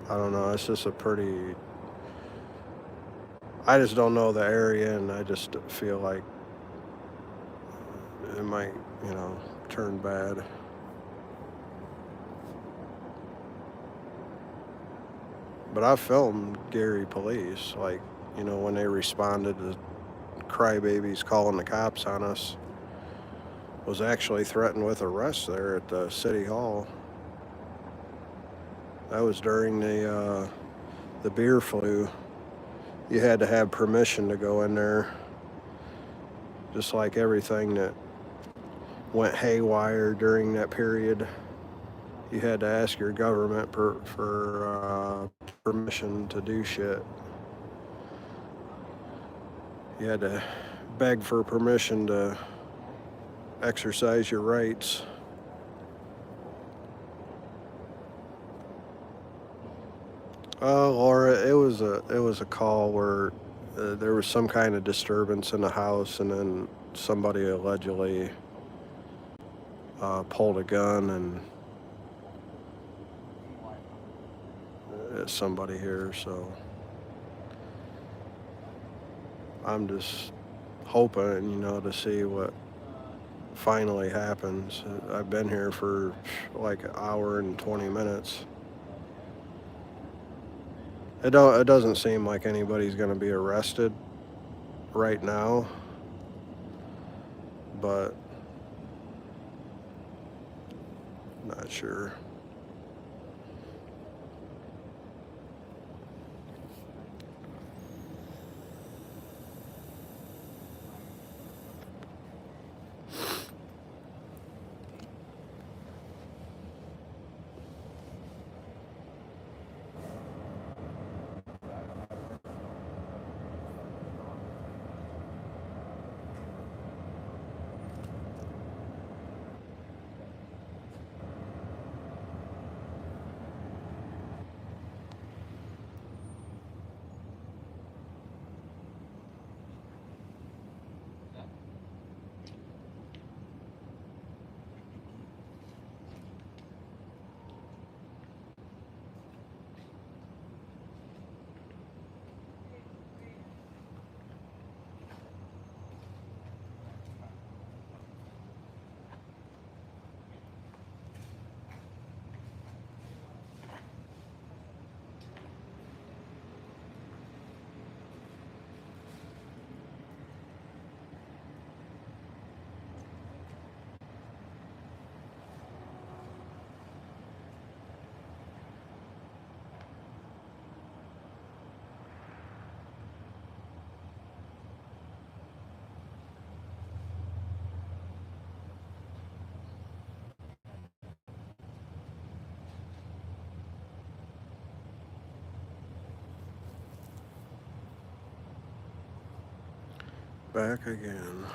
I don't know. It's just I just don't know the area, and I just feel like it might, turn bad. But I filmed Gary police, like, when they responded to crybabies calling the cops on us, was actually threatened with arrest there at the city hall. That was during the beer flu. You had to have permission to go in there. Just like everything that went haywire during that period, you had to ask your government for permission to do shit. You had to beg for permission to exercise your rights. Laura, it was a call where there was some kind of disturbance in the house, and then somebody allegedly pulled a gun and at somebody here, so I'm just hoping, you know, to see what finally happens. I've been here for like an hour and 20 minutes. It doesn't seem like anybody's going to be arrested right now, but not sure. Back again.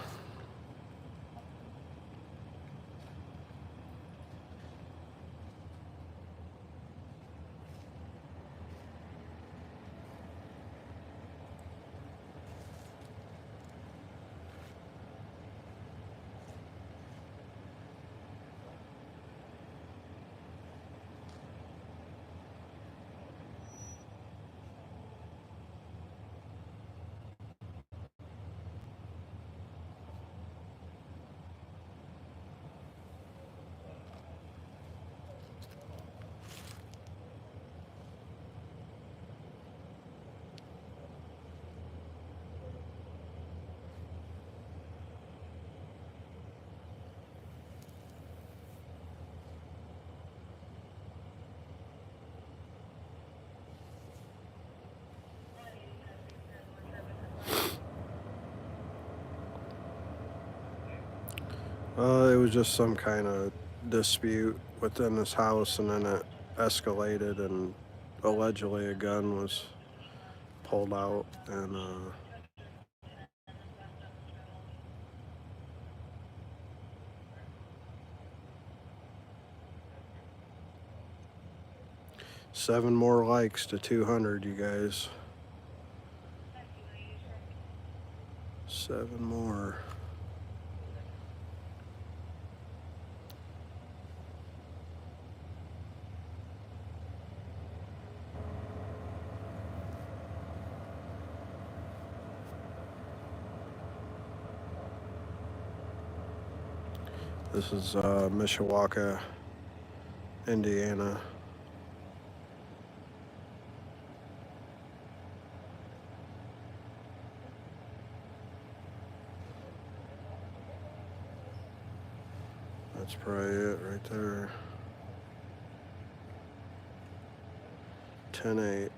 It was just some kind of dispute within this house, and then it escalated, and allegedly a gun was pulled out, and seven more likes to 200, you guys. 7 more. This is Mishawaka, Indiana. That's probably it right there. 10-8.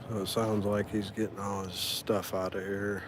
So it sounds like he's getting all his stuff out of here.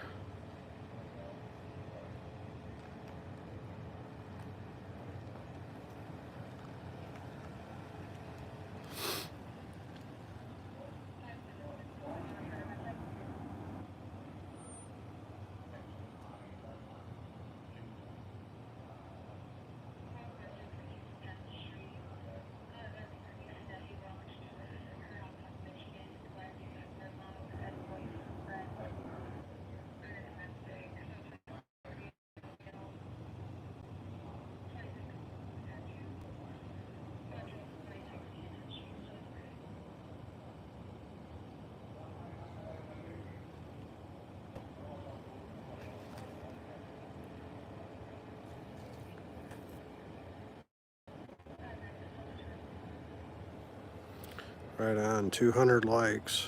Right on, 200 likes.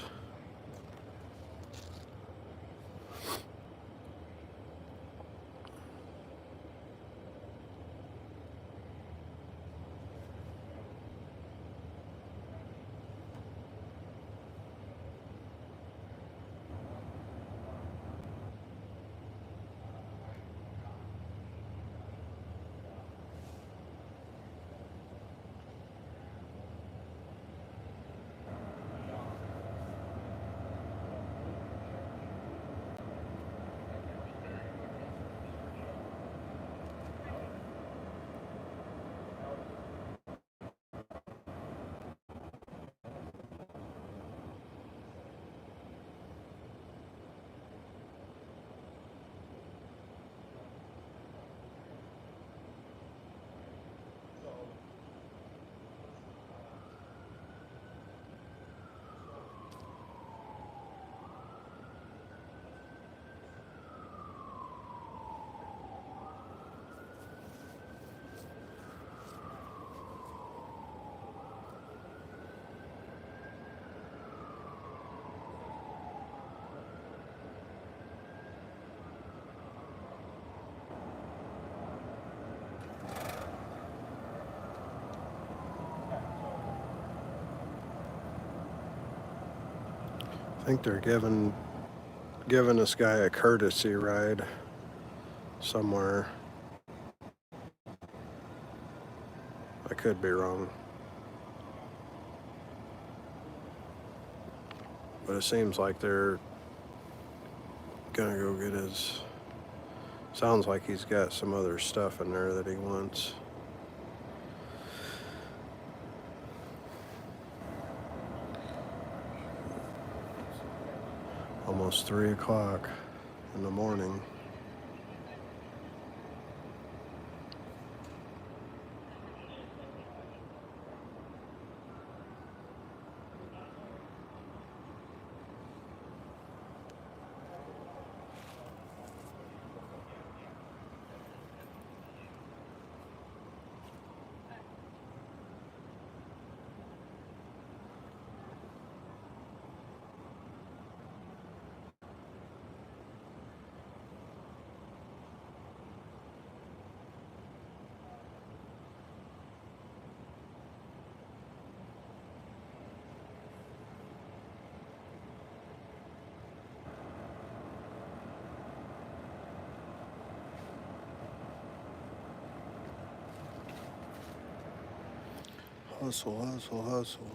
I think they're giving this guy a courtesy ride somewhere. I could be wrong. But it seems like they're gonna go get his... Sounds like he's got some other stuff in there that he wants. Almost 3 o'clock in the morning. Hustle, hustle, hustle.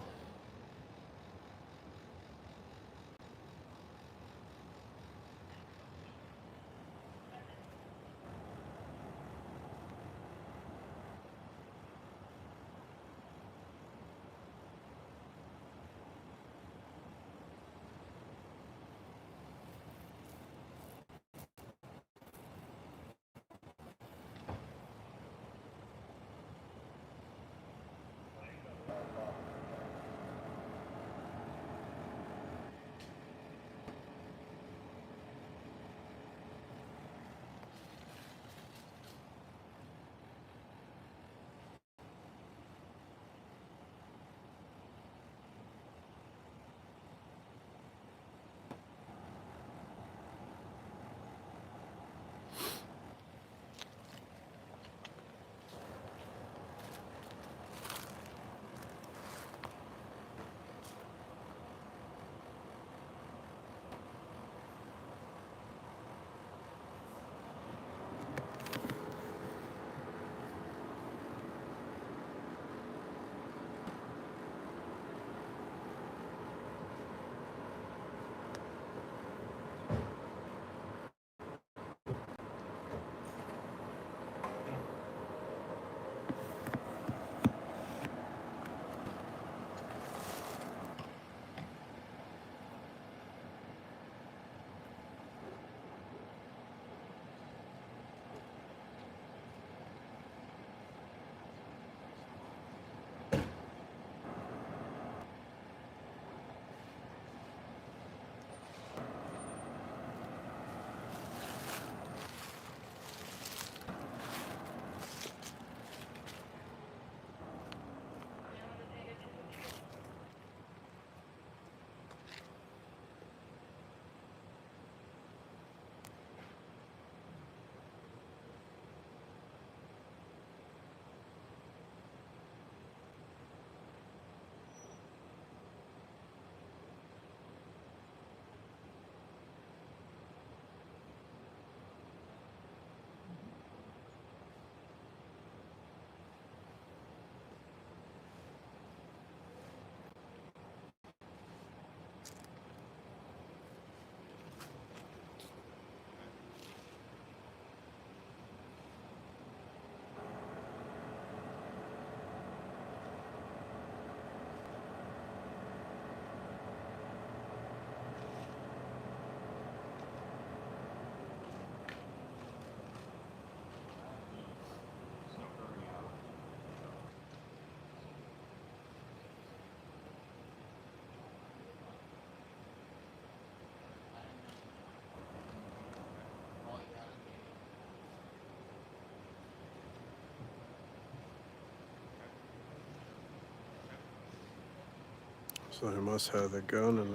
So he must have the gun in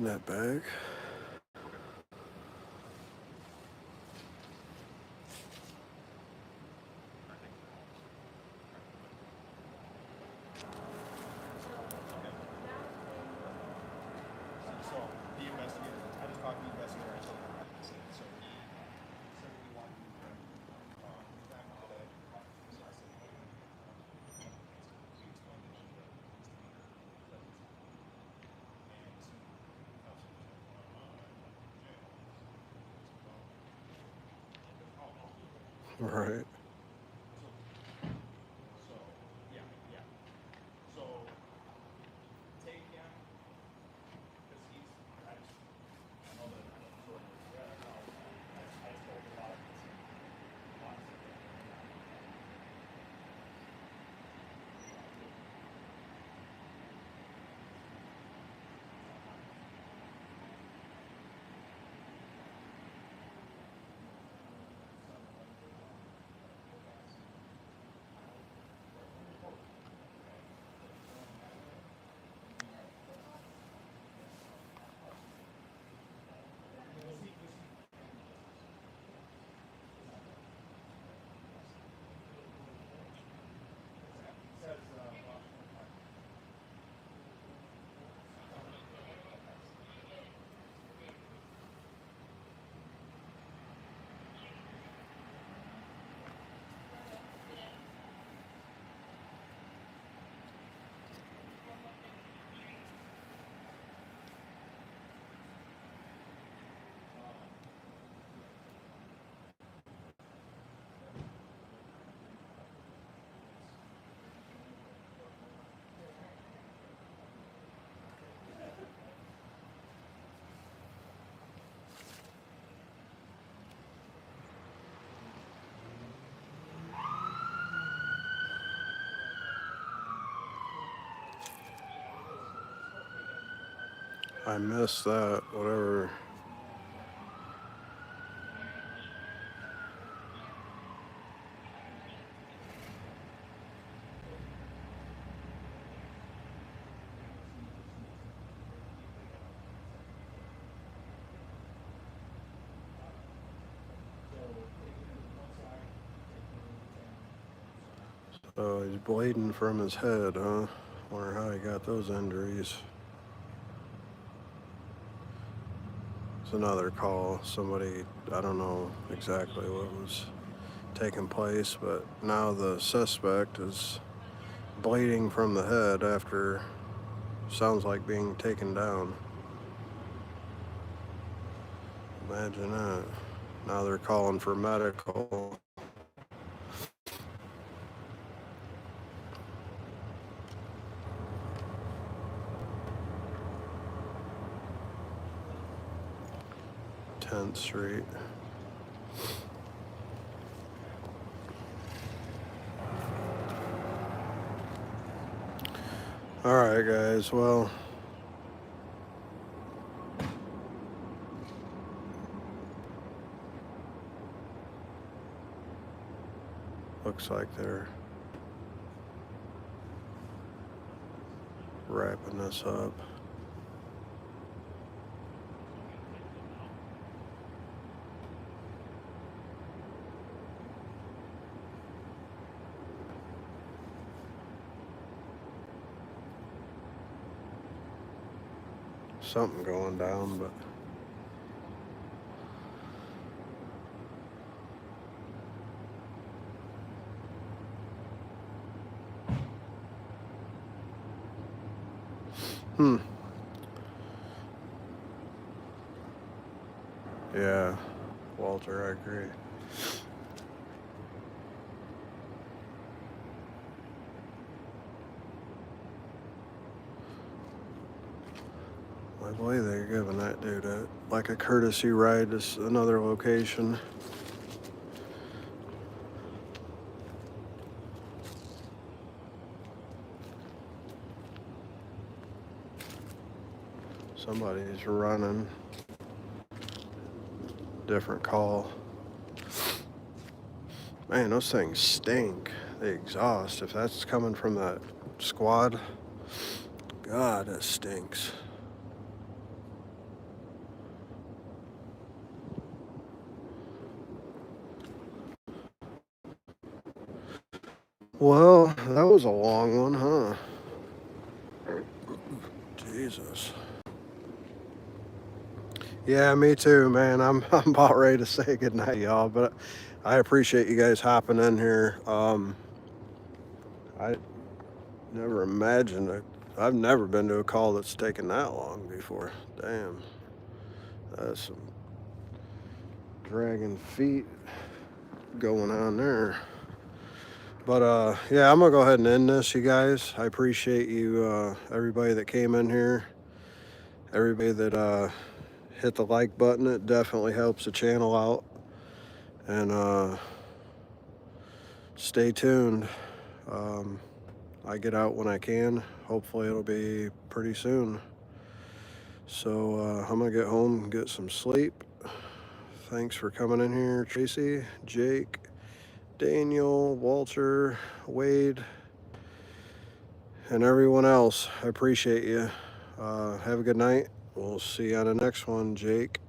that bag. So the investigator, I just talked to the investigator. I told him what I said. So he said he wanted me to back today. So I said, he explained that he Right. So yeah. So take him because he's. I know that I know the story. Yeah, I spoke a lot of I missed that, whatever. So he's bleeding from his head, huh? Wonder how he got those injuries. It's another call. Somebody, I don't know exactly what was taking place, but now the suspect is bleeding from the head after, sounds like being taken down. Imagine that. Now they're calling for medical. Tenth Street. All right, guys. Well, looks like they're wrapping this up. Something going down, but yeah, Walter, I agree. I believe they're giving that dude like a courtesy ride to another location. Somebody's running. Different call. Man, those things stink. The exhaust, if that's coming from that squad. God, that stinks. Well, that was a long one, huh? Jesus. Yeah, me too, man. I'm about ready to say goodnight, y'all, but I appreciate you guys hopping in here. I never imagined I've never been to a call that's taken that long before. Damn. That's some dragging feet going on there. But yeah, I'm gonna go ahead and end this, you guys. I appreciate you, everybody that came in here, everybody that hit the like button. It definitely helps the channel out. And stay tuned. I get out when I can. Hopefully it'll be pretty soon. So I'm gonna get home and get some sleep. Thanks for coming in here, Tracy, Jake, Daniel, Walter, Wade, and everyone else. I appreciate you. Have a good night. We'll see you on the next one, Jake.